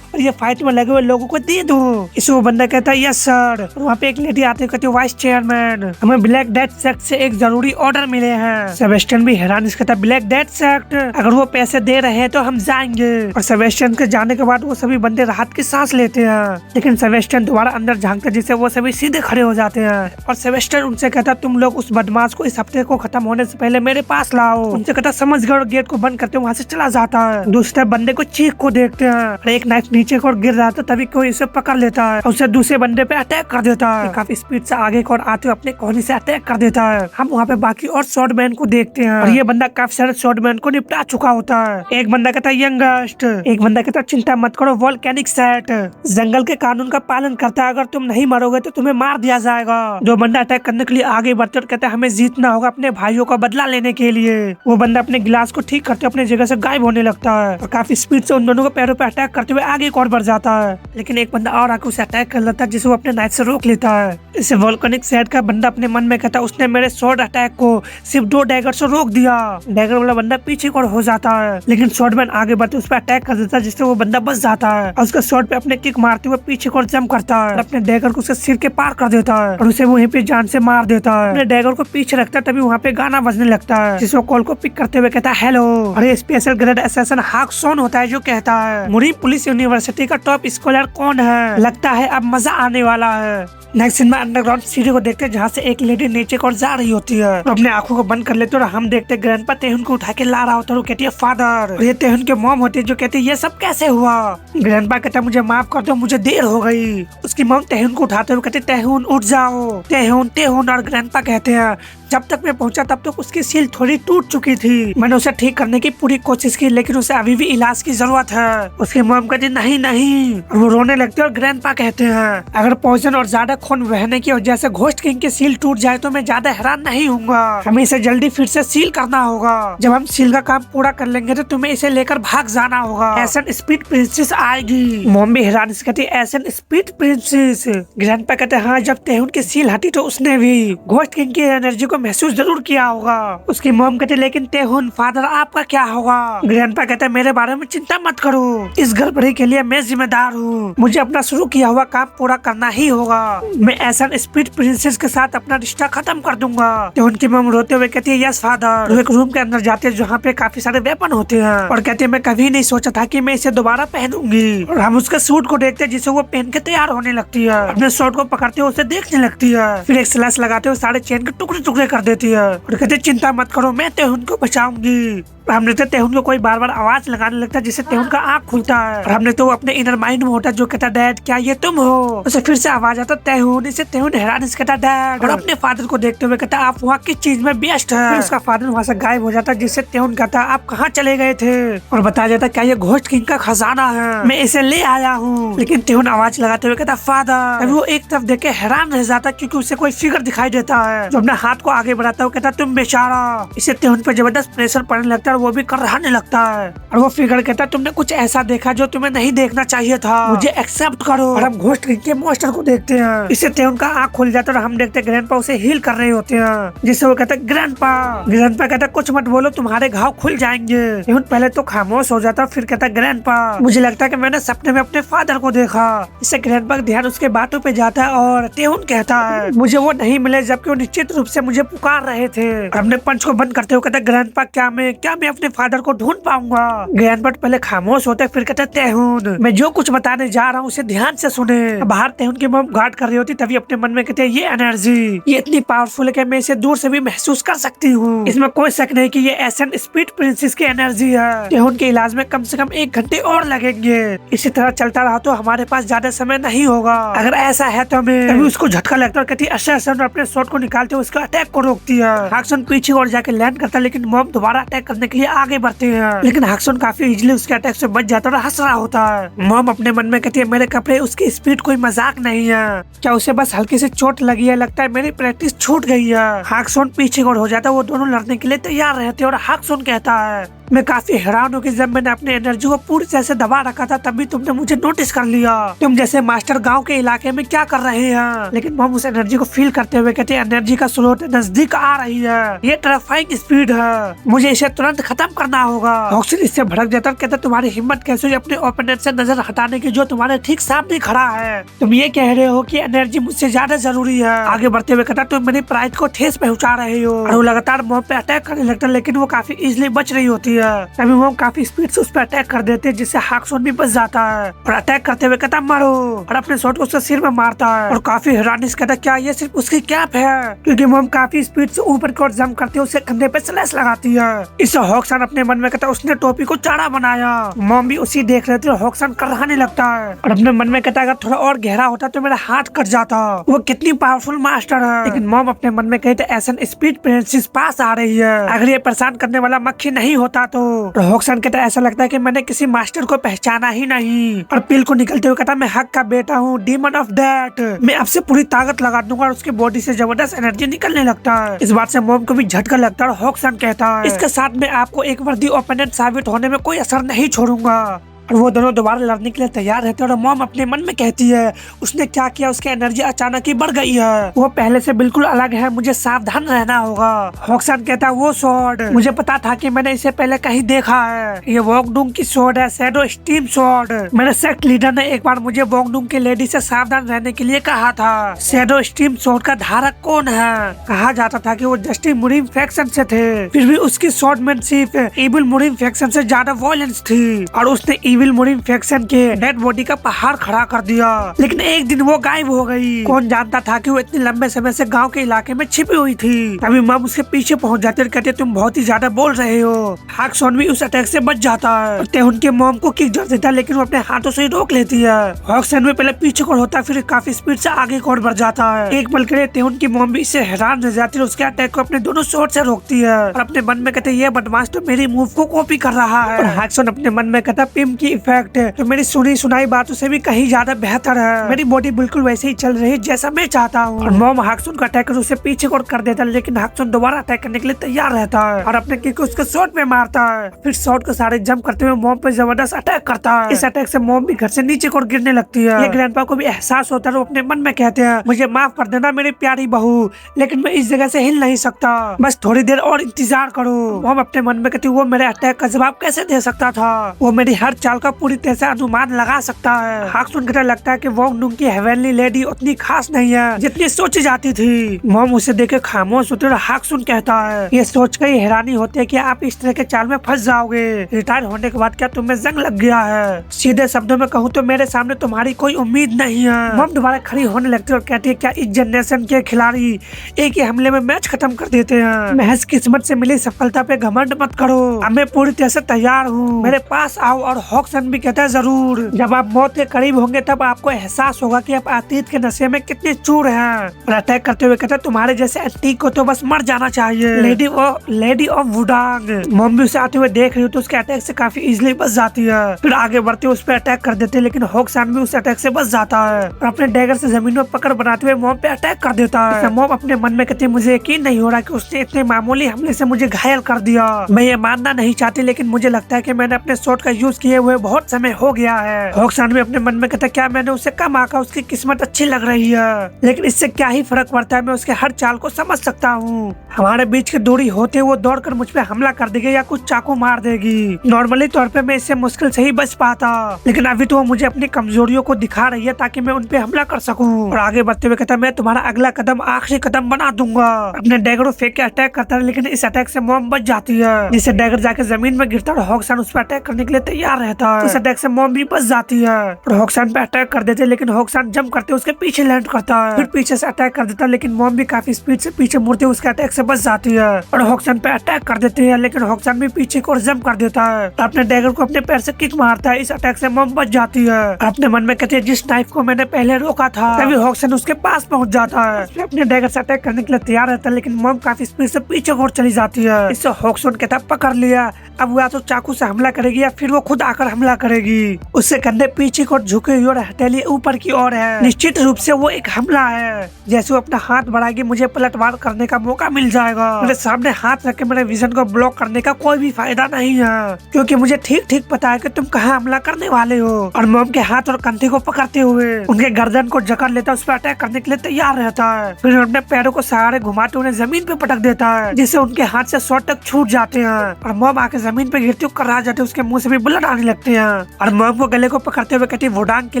और ये फाइट में लगे हुए लोगों को दे दो। इसे वो बंदा कहता है यस सर। वहाँ पे एक लेडी आती है कहती है वाइस चेयरमैन हमें ब्लैक डेथ सेक्ट से एक जरूरी ऑर्डर मिले हैं। सेबेस्टियन भी हैरान कहता ब्लैक डेथ सेक्ट, अगर वो पैसे दे रहे हैं तो हम जाएंगे। और सेबेस्टियन के जाने के बाद वो सभी बंदे राहत की सांस लेते हैं, लेकिन सेबेस्टियन दोबारा अंदर झांकते जिससे वो सभी सीधे खड़े हो जाते हैं। और सेबेस्टियन उनसे कहता तुम लोग उस बदमाश को इस हफ्ते को खत्म होने से पहले मेरे पास लाओ। उनसे कहता समझ गए और गेट को बंद करते वहाँ से चला जाता है। दूसरे बंदे को चीख को देखते हैं, एक नाइफ नीचे को गिर रहा था तभी कोई इसे पकड़ लेता है और उसे दूसरे बंदे पे अटैक कर देता है। काफी स्पीड से आगे को आते हुए अपने कोहनी से अटैक कर देता है। हम वहाँ पे बाकी और शॉर्टमैन को देखते हैं और ये बंदा काफी सारे शॉर्टमैन को निपटा चुका होता है। एक बंदा कहता है यंगेस्ट, एक बंदा कहता है चिंता मत करो वोल्केनिक सेट, जंगल के कानून का पालन करता है, अगर तुम नहीं मरोगे तो तुम्हें मार दिया जाएगा। दो बंदा अटैक करने के लिए आगे बढ़ते और कहते हैं हमें जीतना होगा अपने भाइयों का बदला लेने के लिए। वो बंदा अपने गिलास को ठीक करते अपने जगह से गायब होने लगता है और काफी स्पीड से उन दोनों को पैरों पे अटैक करते हुए आगे और बढ़ जाता है। लेकिन एक बंदा और आके उसे अटैक कर लेता है जिसे वो अपने नाइफ से रोक लेता है। इसे वोल्केनिक सेट का बंदा अपने मन में कहता उसने मेरे शॉर्ट अटैक को सिर्फ 2 डैगर से रोक दिया। डैगर वाला बंदा पीछे को हो जाता है, लेकिन शॉर्टमैन आगे बढ़ते उस पर अटैक कर देता है जिससे वो बंदा बच जाता है और उसका शॉर्ट पे अपने किक मारते हुए पीछे को जंप करता है और अपने डैगर को उसके सिर के पार कर देता है और उसे वहीं पे जान से मार देता है। अपने डैगर को पीछे रखता है तभी वहाँ पे गाना बजने लगता है जिससे वो कॉल को पिक करते हुए कहता है हेलो। और ये स्पेशल ग्रेड असैसिन हाक सोन होता है जो कहता है मुरीम पुलिस यूनिवर्सिटी का टॉप स्कॉलर कौन है, लगता है अब मजा आने वाला है। नेक्स्ट सीन में अंडरग्राउंड सीढ़ी को देखते हैं जहाँ से एक लेडी नीचे को जा रही होती है तो अपने आंखों को बंद कर लेते और हम देखते हैं ग्रैंडपा तेहुन को उठा के ला रहा होता है। वो कहती है फादर, और ये तेहुन के मॉम होती है जो कहती है ये सब कैसे हुआ। ग्रैंडपा कहता है मुझे माफ कर दो मुझे देर हो गई। उसकी मॉम तेहुन को उठाते हुए कहते तेहुन उठ जाओ। तेहुन तेहुन और ग्रैंडपा कहते हैं जब तक मैं पहुंचा तब तक उसकी सील थोड़ी टूट चुकी थी, मैंने उसे ठीक करने की पूरी कोशिश की लेकिन उसे अभी भी इलाज की जरूरत है। उसकी मॉम कहती नहीं नहीं, और वो रोने लगते और ग्रैंडपा कहते हैं अगर पॉइजन और ज्यादा खून बहने की वजह से घोस्ट किंग की सील टूट जाए तो मैं ज्यादा हैरान नहीं हूँगा, हमें इसे जल्दी फिर से सील करना होगा। जब हम सील का काम पूरा कर लेंगे तो तुम्हें इसे लेकर भाग जाना होगा, एसन स्पीड प्रिंसेस आएगी। मॉम भी हैरान से कहती एसन स्पीड प्रिंसेस। ग्रैंडपा कहते हाँ जब तेहुन की सील हटी तो उसने भी घोस्ट किंग की एनर्जी को महसूस जरूर किया होगा। उसकी मॉम कहते लेकिन तेहुन फादर आपका क्या होगा। ग्रैंडपा कहते मेरे बारे में चिंता मत करो, इस गड़बड़ी के लिए मैं जिम्मेदार हूँ, मुझे अपना शुरू किया हुआ काम पूरा करना ही होगा। मैं एसन स्पीड प्रिंसेस के साथ अपना रिश्ता खत्म कर दूंगा। तेहुन की मॉम रोते हुए कहती है यस फादर। एक रूम के अंदर जाते हैं जहाँ पे काफी सारे वेपन होते हैं और कहते हैं मैं कभी नहीं सोचा था कि मैं इसे दोबारा पहनूंगी। और हम उसके सूट को देखते हैं जिसे वो पहन के तैयार होने लगती है, अपने शॉर्ट को पकड़ते हुए उसे देखने लगती है, फिर एक स्लैश लगाते हुए सारे चेन के टुकड़े टुकड़े कर देती है और कहते चिंता मत करो मैं तेहुन को बचाऊंगी। हम देखते तेहुन को कोई बार बार आवाज लगाने लगता है जिससे तेहुन का आँख खुलता है। और हमने तो वो अपने इनर माइंड में होता है जो कहता डैड क्या ये तुम हो। उसे फिर से आवाज आता तेहुन, इसे तेहुन हैरान से कहता डैड, और अपने फादर को देखते हुए कहता आप वहाँ किस चीज में व्यस्त है। उसका फादर वहाँ से गायब हो जाता है जिससे तेहुन कहता आप कहाँ चले गए थे, और बताया जाता क्या ये घोस्ट किंग का खजाना है, मैं इसे ले आया हूँ। लेकिन तेहुन आवाज लगाते हुए कहता फादर। वो एक तरफ देख के हैरान रह जाता क्योंकि उसे कोई फिगर दिखाई देता है जो अपने हाथ को आगे बढ़ाता हुआ कहता तुम बेचारा। इसे तेहुन पे जबरदस्त प्रेशर पड़ने लगता है और वो भी कराने लगता है। और वो फिगर कहता तुमने कुछ ऐसा देखा जो तुम्हें नहीं देखना चाहिए था, मुझे एक्सेप्ट करो। और हम घोस्ट किंग के मॉन्स्टर को देखते हैं। इससे तेहुन का आँख खुल जाता है और हम देखते हैं ग्रैंडपा उसे हील कर रहे होते हैं, जिससे वो कहता है ग्रैंडपा कहता कुछ मत बोलो तुम्हारे घाव खुल जाएंगे। तेहुन पहले तो खामोश हो जाता फिर कहता ग्रैंडपा मुझे लगता है कि मैंने सपने में अपने फादर को देखा। इससे ग्रैंडपा का ध्यान उसके बातों पे जाता है और तेहुन कहता है मुझे वो नहीं मिले जबकि वो निश्चित रूप से मुझे पुकार रहे थे। अपने पंच को बंद करते हुए कहता ग्रैंडपा क्या मैं अपने फादर को ढूंढ पाऊंगा। ग्रैंडपा पहले खामोश होता है फिर कहता तेहुन मैं जो कुछ बताने जा रहा हूँ उसे ध्यान से सुने। बाहर तेहुन की मॉम गार्ड कर रही होती तभी अपने मन में कहते ये एनर्जी ये इतनी पावरफुल है कि मैं इसे दूर से भी महसूस कर सकती हूँ। इसमें कोई शक नहीं कि ये एसेंट स्पीड प्रिंसेस की एनर्जी है। तेहुन के इलाज में कम से कम 1 घंटे और लगेंगे। इसी तरह चलता रहा तो हमारे पास ज्यादा समय नहीं होगा। अगर ऐसा है तो हमें तभी उसको झटका लगता है कहती असैसिन अपने शॉट को निकालते हुए उसके अटैक को रोकती है। हाक्सन पीछे और जाके लैंड करता है लेकिन मॉम दोबारा अटैक करने के लिए आगे बढ़ते हैं। लेकिन हाक्सन काफी इजीली उसके अटैक से बच जाता है और हंस रहा होता है। मॉम अपने मन में कहती है मेरे कपड़े उसकी स्पीड कोई मजाक नहीं है, क्या उसे बस हल्की से चोट लगी है, लगता है मेरी प्रैक्टिस छूट गई है। हाक्सन पीछे और हो जाता है, वो दोनों लड़ने के लिए तैयार रहते हैं और हाक्सन कहता है मैं काफी हैरान हूँ कि जब मैंने अपनी एनर्जी को पूरी तरह से दबा रखा था तभी तुमने मुझे नोटिस कर लिया। तुम जैसे मास्टर गांव के इलाके में क्या कर रहे हैं। लेकिन मॉम उस एनर्जी को फील करते हुए कहते हैं एनर्जी का स्रोत नजदीक आ रही है, ये टेरिफाइंग स्पीड है, मुझे इसे तुरंत खत्म करना होगा। हॉक्सन इससे भड़क जाता है कहता तुम्हारी हिम्मत कैसे हुई अपने ओपोनेंट से नजर हटाने की जो तुम्हारे ठीक सामने खड़ा है। तुम ये कह रहे हो कि एनर्जी मुझसे ज्यादा जरूरी है। आगे बढ़ते हुए कहता तुम मेरी प्राइड को ठेस पहुँचा रहे हो। और वो लगातार मॉम पे अटैक करने लगता है लेकिन वो काफी इजिली बच रही होती है। तभी मॉम काफी स्पीड से उस पर अटैक कर देते हैं जिससे हाक्सन भी बच जाता है और अटैक करते हुए कहता मारो और अपने शॉट को उसके सिर में मारता है। और काफी हैरानी से कहता क्या ये सिर्फ उसकी कैप है, क्योंकि मॉम काफी स्पीड से ऊपर की ओर जंप करते हुए उसके कंधे पे स्लैश लगाती है। इससे हॉक्सन अपने मन में कहता उसने टोपी को चारा बनाया। मॉम भी उसी देख रहे थे और हॉक्सन कराने लगता है और अपने मन में कहता अगर थोड़ा और गहरा होता तो मेरा हाथ कट जाता, वो कितनी पावरफुल मास्टर है। लेकिन मॉम अपने मन में कहते ऐसा स्पीड प्रिंसेस पास आ रही है, अगर ये परेशान करने वाला मक्खी नहीं होता तो। हॉक्सन कहता ऐसा लगता है कि मैंने किसी मास्टर को पहचाना ही नहीं। और पिल को निकलते हुए कहता मैं हक का बेटा हूँ, डीमन ऑफ डेथ, मैं आपसे पूरी ताकत लगा दूंगा। और उसकी बॉडी से जबरदस्त एनर्जी निकलने लगता है। इस बात से मॉम को भी झटका लगता है और हॉक्सन कहता है इसके साथ मैं आपको एक वर्दी ओपोनेंट साबित होने में कोई असर नहीं छोड़ूंगा। और वो दोनों दोबारा लड़ने के लिए तैयार रहते हैं और मॉम अपने मन में कहती है उसने क्या किया, उसकी एनर्जी अचानक ही बढ़ गई है, वो पहले से बिल्कुल अलग है, मुझे सावधान रहना होगा। हॉक्सन कहता है वो स्वॉर्ड मुझे पता था कि मैंने इसे पहले कहीं देखा है, ये वोंगडुंग की स्वॉर्ड है, शैडो स्टीम स्वॉर्ड। मेरे सेक्ट लीडर ने एक बार मुझे वोंगडुंग की लेडी से सावधान रहने के लिए कहा था। शैडो स्टीम स्वॉर्ड का धारक कौन है? कहा जाता था कि वो जस्टिस मुरीम फैक्शन से थे, फिर भी उसकी स्वॉर्डमैनशिप इविल मुरीम फैक्शन से ज्यादा वायलेंस थी और उसने इविल मुरीम फैक्शन के डेड बॉडी का पहाड़ खड़ा कर दिया। लेकिन एक दिन वो गायब हो गई, कौन जानता था कि वो इतने लंबे समय से गांव के इलाके में छिपी हुई थी। तभी मॉम उसके पीछे पहुंच जाते और कहते तुम बहुत ही ज्यादा बोल रहे हो। हाक्सन भी उस अटैक से बच जाता है। तेहुन के मॉम को किक जड़ देता है लेकिन वो अपने हाथों से रोक लेती है। हाक्सन भी पहले पीछे को होता है फिर काफी स्पीड से आगे को बढ़ जाता है। एक पल के लिए तेहुन की मॉम भी इससे हैरान रह जाती है, उसके अटैक को अपने दोनों शॉट से रोकती है और अपने मन में कहते ये बदमाश तो मेरी मूव को कॉपी कर रहा है। और हाक्सन अपने मन में कहता पिम की इफेक्ट तो मेरी सुनी सुनाई बातों से भी कहीं ज्यादा बेहतर है, मेरी बॉडी बिल्कुल वैसे ही चल रही है जैसा मैं चाहता हूँ। और मॉम हाक्सन का अटैक उसे पीछे कर देता है लेकिन हाक्सन दोबारा अटैक करने के लिए तैयार रहता है और अपने किक उसके शॉट पे मारता है। फिर शॉट के सारे जंप करते हुए मॉम पे जबरदस्त अटैक करता है। इस अटैक से मॉम भी घर से नीचे को गिरने लगती है। ये ग्रैंडपा को भी एहसास होता है, वो अपने मन में कहते हैं मुझे माफ कर देना मेरी प्यारी बहू, लेकिन मैं इस जगह से हिल नहीं सकता, बस थोड़ी देर और इंतजार करो। मॉम अपने मन में कहती वो मेरे अटैक का जवाब कैसे दे सकता था, वो मेरी हर चाल का पूरी तरह से अनुमान लगा सकता है। हाक सुन कर लगता है कि वोंग डुंग की हेवनली लेडी उतनी खास नहीं है जितनी सोची जाती थी। मॉम उसे देखे खामोश होते और हाक सुन कहता है, ये सोच कर हैरानी होती है कि आप इस तरह के चाल में फंस जाओगे। रिटायर होने के बाद क्या तुम्हें जंग लग गया है? सीधे शब्दों में कहूँ तो मेरे सामने तुम्हारी कोई उम्मीद नहीं है। मॉम दोबारा खड़ी होने लगती है और कहती है, क्या इस जनरेशन के खिलाड़ी एक ही हमले में मैच खत्म कर देते हैं? महज किस्मत से मिली सफलता पे घमंड मत करो। अब मैं पूरी तरह से तैयार हूँ, मेरे पास आओ। और हॉक्सन भी कहता है, जरूर। जब आप मौत के करीब होंगे तब आपको एहसास होगा कि आप अतीत के नशे में कितने चूर हैं। और अटैक करते हुए कहता है, तुम्हारे जैसे एंटीक को तो बस मर जाना चाहिए। Lady of Wudang. मॉम भी उसे आते हुए देख रही हो तो उसके अटैक से काफी इजीली बच जाती है। फिर आगे बढ़ते हुए उस पर अटैक कर देते हैं, लेकिन हॉक्सन भी उस अटैक से बच जाता है और अपने डैगर से जमीन में पकड़ बनाते हुए मॉम पे अटैक कर देता है। मॉम अपने मन में कहती है, मुझे यकीन नहीं हो रहा कि उसने इतने मामूली हमले से मुझे घायल कर दिया। मैं ये मानना नहीं चाहती, लेकिन मुझे लगता है कि मैंने अपने शॉट का यूज किए हुए बहुत समय हो गया है। हॉक्सन भी अपने मन में कहता है, क्या मैंने उसे कम आका उसकी किस्मत अच्छी लग रही है, लेकिन इससे क्या ही फर्क पड़ता है। मैं उसके हर चाल को समझ सकता हूँ। हमारे बीच की दूरी होते वो दौड़कर मुझ पे हमला कर देगी या कुछ चाकू मार देगी। नॉर्मली तौर पे मैं इससे मुश्किल से ही बच पाता, लेकिन अभी तो वो मुझे अपनी कमजोरियों को दिखा रही है ताकि मैं उन पे हमला कर सकूं। और आगे बढ़ते हुए कहता है, मैं तुम्हारा अगला कदम आखिरी कदम बना दूंगा। अपने डैगर फेंक के अटैक करता है, लेकिन इस अटैक से मॉम बच जाती है, जिससे डैगर जाके जमीन में गिरता है और हॉक्सन उस पर अटैक करने के लिए तैयार रहता है। इस अटैक से मॉम भी बच जाती है और हॉक्सन पे अटैक कर देते, लेकिन हॉक्सन जंप करते उसके पीछे लैंड करता है। फिर पीछे से अटैक कर देता है, लेकिन मॉम भी काफी स्पीड से पीछे मुड़ते उसके अटैक से बच जाती है और हॉक्सन पे अटैक कर देती है, लेकिन हॉक्सन भी पीछे को जंप कर देता है। अपने डैगर को अपने पैर से किक मारता है। इस अटैक से मॉम बच जाती है। अपने मन में कहती है, जिस नाइफ को मैंने पहले रोका था तभी हॉक्सन उसके पास पहुंच जाता है। अपने डैगर से अटैक करने के लिए तैयार रहता है, लेकिन मॉम काफी स्पीड से पीछे को चली जाती है। इससे हॉक्सन कहता है, पकड़ लिया। अब वो या तो चाकू से हमला करेगी या फिर वो खुद आकर हमला करेगी। उससे कंधे पीछे को झुके हुए और हथेली ऊपर की ओर है। निश्चित रूप से वो एक हमला है। जैसे वो अपना हाथ बढ़ाएगी मुझे पलटवार करने का मौका मिल जाएगा। मेरे सामने हाथ रख के मेरे विजन को ब्लॉक करने का कोई भी फायदा नहीं है, क्योंकि मुझे ठीक ठीक पता है कि तुम कहाँ हमला करने वाले हो। और मॉम के हाथ और कंधे को पकड़ते हुए उनके गर्दन को जकड़ लेता है, उस पर अटैक करने के लिए तैयार रहता है। फिर अपने पैरों को सहारे घुमाते उन्हें जमीन पे पटक देता है, जिससे उनके हाथ से शॉट तक छूट जाते हैं और मॉम आके जमीन पे गिरती हुई कर्रा जाते, उसके मुंह से भी ब्लड आने लगते हैं। और मॉम को गले को पकड़ते हुए कहती, वुडांग की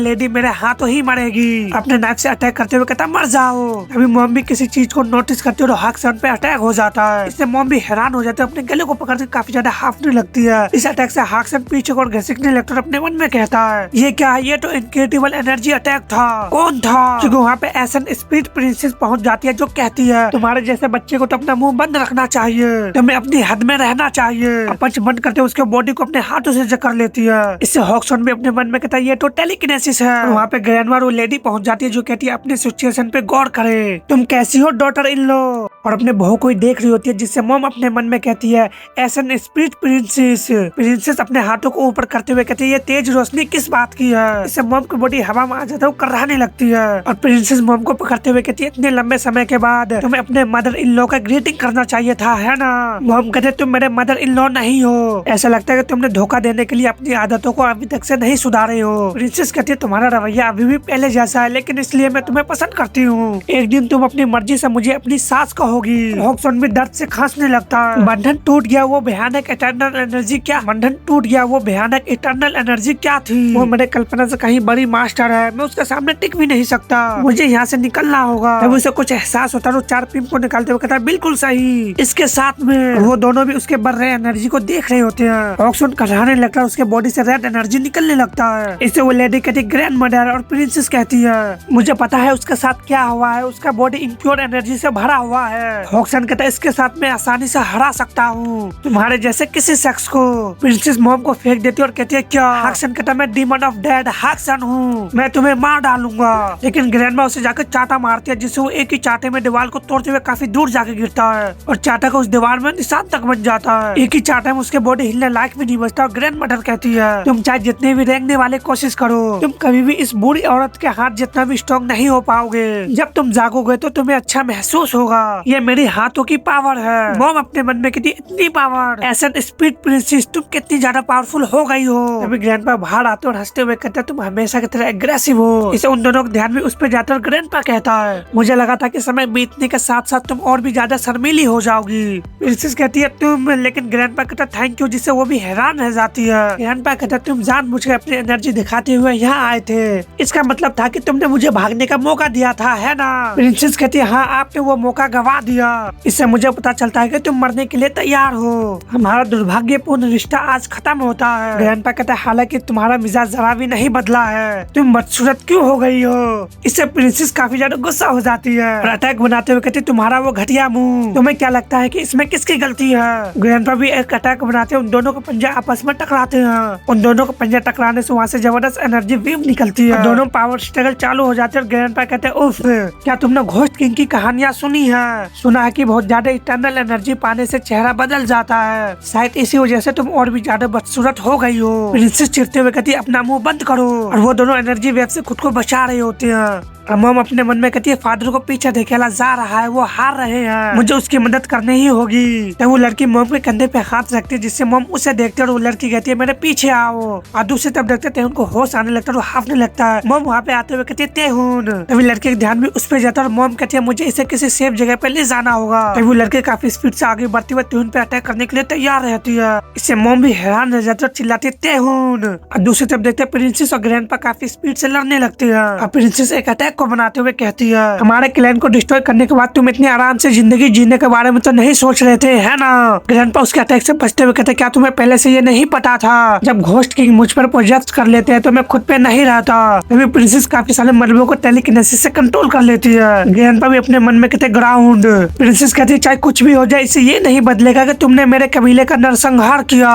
लेडी मेरे हाथों ही मरेगी। अपने नाइफ से अटैक करते हुए कहता, मर जाओ। अभी मॉम भी किसी चीज को नोटिस करती है और हॉक्सन पे अटैक हो जाता है। इससे मॉम भी हैरान हो जाते है, अपने गले को पकड़कर काफी ज्यादा हाफने लगती है। इस अटैक से हॉक्सन पीछे को घसीटने लगता है, अपने मन में कहता है, ये क्या है? ये तो इनक्रेडिबल एनर्जी अटैक था। कौन था? क्योंकि वहाँ पे एसन स्पीड प्रिंसेस पहुँच जाती है, जो कहती है, तुम्हारे जैसे बच्चे को तो अपना मुंह बंद रखना चाहिए, तुम्हें अपनी हद में रहना चाहिए। पंच बंद करते उसके बॉडी को अपने हाथों से जकड़ लेती है। इससे हॉक्सन भी अपने मन में कहता है, ये तो टेलीकिनेसिस है। वहाँ पे ग्रैंडमा लेडी पहुँच जाती है, जो कहती है, अपने सिचुएशन पे गौर करे, तुम कैसी हो डॉटर इन लो। और अपने बहू को ही देख रही होती है, जिससे मॉम अपने मन में कहती है, एसन स्पीड प्रिंसेस अपने हाथों को ऊपर करते हुए कहती है, ये तेज रोशनी किस बात की है? इससे मॉम की बॉडी हवा में आ जाता है, वो कराहने लगती है। और प्रिंसेस मॉम को पकड़ते हुए कहती है, इतने लंबे समय के बाद तुम्हें अपने मदर इन लॉ का ग्रीटिंग करना चाहिए था, है ना? मॉम कहते, तुम मेरे मदर इन लॉ नहीं हो। ऐसा लगता है कि तुमने धोखा देने के लिए अपनी आदतों को अभी तक से नहीं सुधारे हो। प्रिंसेस कहती है, तुम्हारा रवैया अभी भी पहले जैसा है, लेकिन इसलिए मैं तुम्हें पसंद करती हूँ। एक दिन तुम अपनी मर्जी से मुझे अपनी सास कहोगी। हॉक्सन भी दर्द से खांसने लगता है। बंधन टूट गया, वो भयानक इटर्नल एनर्जी क्या? बंधन टूट गया, वो भयानक इटर्नल एनर्जी क्या थी? वो मेरे कल्पना से कहीं बड़ी मास्टर है, मैं उसके सामने टिक भी नहीं सकता, मुझे यहाँ से निकलना होगा। जब उसे कुछ एहसास होता है, वो चार पिम को निकालते हुए कहता है, बिल्कुल सही। इसके साथ में वो दोनों भी उसके बढ़ रहे एनर्जी को देख रहे होते हैं। हॉक्सन कराहने लगता है, उसके बॉडी से रेड एनर्जी निकलने लगता है। इससे वो लेडी कहती, ग्रैंड मदर। और प्रिंसेस कहती है, मुझे पता है उसके साथ क्या हुआ है, उसका बॉडी इम्प्योर एनर्जी से भरा हुआ है। हॉक्सन कहता है, इसके साथ मैं आसानी से हरा सकता हूँ तुम्हारे जैसे किसी शख्स को। प्रिंसेस मॉम को फेंक देती है और कहती है, क्या? हॉक्सन कहता है, मैं डीमन ऑफ डेड हॉक्सन हूँ, मैं तुम्हें मार डालूंगा। लेकिन ग्रैंडमा उसे जाकर चाटा मारती है, जिससे वो एक ही चाटे में दीवार को तोड़ते हुए काफी दूर जाके गिरता है और चाटा का उस दीवार में निशान तक बन जाता है। एक ही चाटे में उसके बॉडी हिलने लायक भी नहीं बचता। और ग्रैंड मदर कहती है, तुम चाहे जितने भी रेंगने वाले कोशिश करो, तुम कभी भी इस बुरी औरत के हाथ जितना भी स्ट्रॉन्ग नहीं हो पाओगे। जब तुम जागोगे तो तुम्हें अच्छा महसूस होगा। ये मेरी हाथों की पावर है। मॉम अपने मन में कहती इतनी पावर, एसन स्पीड प्रिंसेस तुम कितनी ज्यादा पावरफुल हो गई हो। तभी ग्रैंडपा बाहर आते और हंसते हुए कहते तुम हमेशा की तरह एग्रेसिव हो। इसे उन दोनों का ध्यान भी उस पर जाता और ग्रैंडपा कहता है मुझे लगा था कि समय बीतने के साथ साथ तुम और भी ज्यादा शर्मीली हो जाओगी। प्रिंसेस कहती है तुम, लेकिन ग्रैंडपा कहता थैंक यू, जिससे वो भी हैरान रह जाती है। ग्रैंडपा कहता तुम जानबूझकर अपनी एनर्जी दिखाते हुए यहाँ आए थे, इसका मतलब था कि तुमने मुझे भागने का मौका दिया था, है ना। प्रिंसेस कहती है हाँ, आपने वो मौका गवा दिया। इससे मुझे पता चलता है कि तुम मरने के लिए तैयार हो। हमारा दुर्भाग्यपूर्ण रिश्ता आज खत्म होता है। ग्रैंडपा कहता है हालांकि तुम्हारा मिजाज जरा भी नहीं बदला है, तुम बदसूरत क्यों हो गई हो। इससे प्रिंसेस काफी ज्यादा गुस्सा हो जाती है और अटैक बनाते हुए कहती तुम्हारा वो घटिया मुंह, तुम्हें क्या लगता है कि इसमें किसकी गलती है। ग्रैंडपा भी एक अटैक बनाते उन दोनों को पंजे आपस में टकराते हैं। उन दोनों को पंजे टकराने से वहाँ से जबरदस्त एनर्जी वेव निकलती है। दोनों पावर स्ट्रगल चालू हो जाते हैं। ग्रैंडपा कहते हैं उफ, क्या तुमने घोस्ट किंग की कहानियाँ सुनी है। सुना है कि बहुत ज्यादा इटर्नल एनर्जी पाने से चेहरा बदल जाता है, शायद इसी वजह से तुम और भी ज्यादा बदसूरत हो गई हो। प्रिंसेस चिढ़ते हुए कहती अपना मुंह बंद करो और वो दोनों एनर्जी वेव से खुद को बचा रहे होते हैं। मॉम अपने मन में कहती है फादर को पीछे धकेला जा रहा है, वो हार रहे हैं, मुझे उसकी मदद करनी ही होगी। तो वो लड़की मॉम के कंधे पे हाथ रखती है, जिससे मॉम उसे देखते और वो लड़की कहती है मेरे पीछे आओ। और दूसरी तरफ देखते थे उनको होश आने लगता है और हाफने लगता है। मॉम वहाँ पे आते हुए कहती है तेहुन। तभी लड़के का ध्यान भी उस पर जाता है और मॉम कहती है मुझे इसे किसी सेफ जगह पे ले जाना होगा। तभी वो लड़के काफी स्पीड से आगे बढ़ते हुए तेहुन पे अटैक करने के लिए तैयार रहती है। इससे मॉम भी हैरान रह जाती है और चिल्लाती है तेहुन। और दूसरी तरफ देखते प्रिंसेस और ग्रैंडपा काफी स्पीड से लड़ने लगती है और प्रिंसेस एक अटैक को बनाते हुए कहती है हमारे क्लैन को डिस्ट्रॉय करने के बाद तुम इतने आराम से जिंदगी जीने के बारे में तो नहीं सोच रहे थे, है ना। ग्रैंडपा उसके अटैक से बचते हुए कहते क्या तुम्हें पहले से ये नहीं पता था, जब घोस्ट किंग मुझ पर प्रोजेक्ट कर लेते हैं तो मैं खुद पे नहीं रहता। तभी प्रिंसेस काफी सारे मलबों को टेलीकिनेसिस से कंट्रोल कर लेती है। ग्रैंडपा भी अपने मन में कहते ग्राउंड। प्रिंसेस कहती है चाहे कुछ भी हो जाए इससे ये नहीं बदलेगा कि तुमने मेरे कबीले का नरसंहार किया।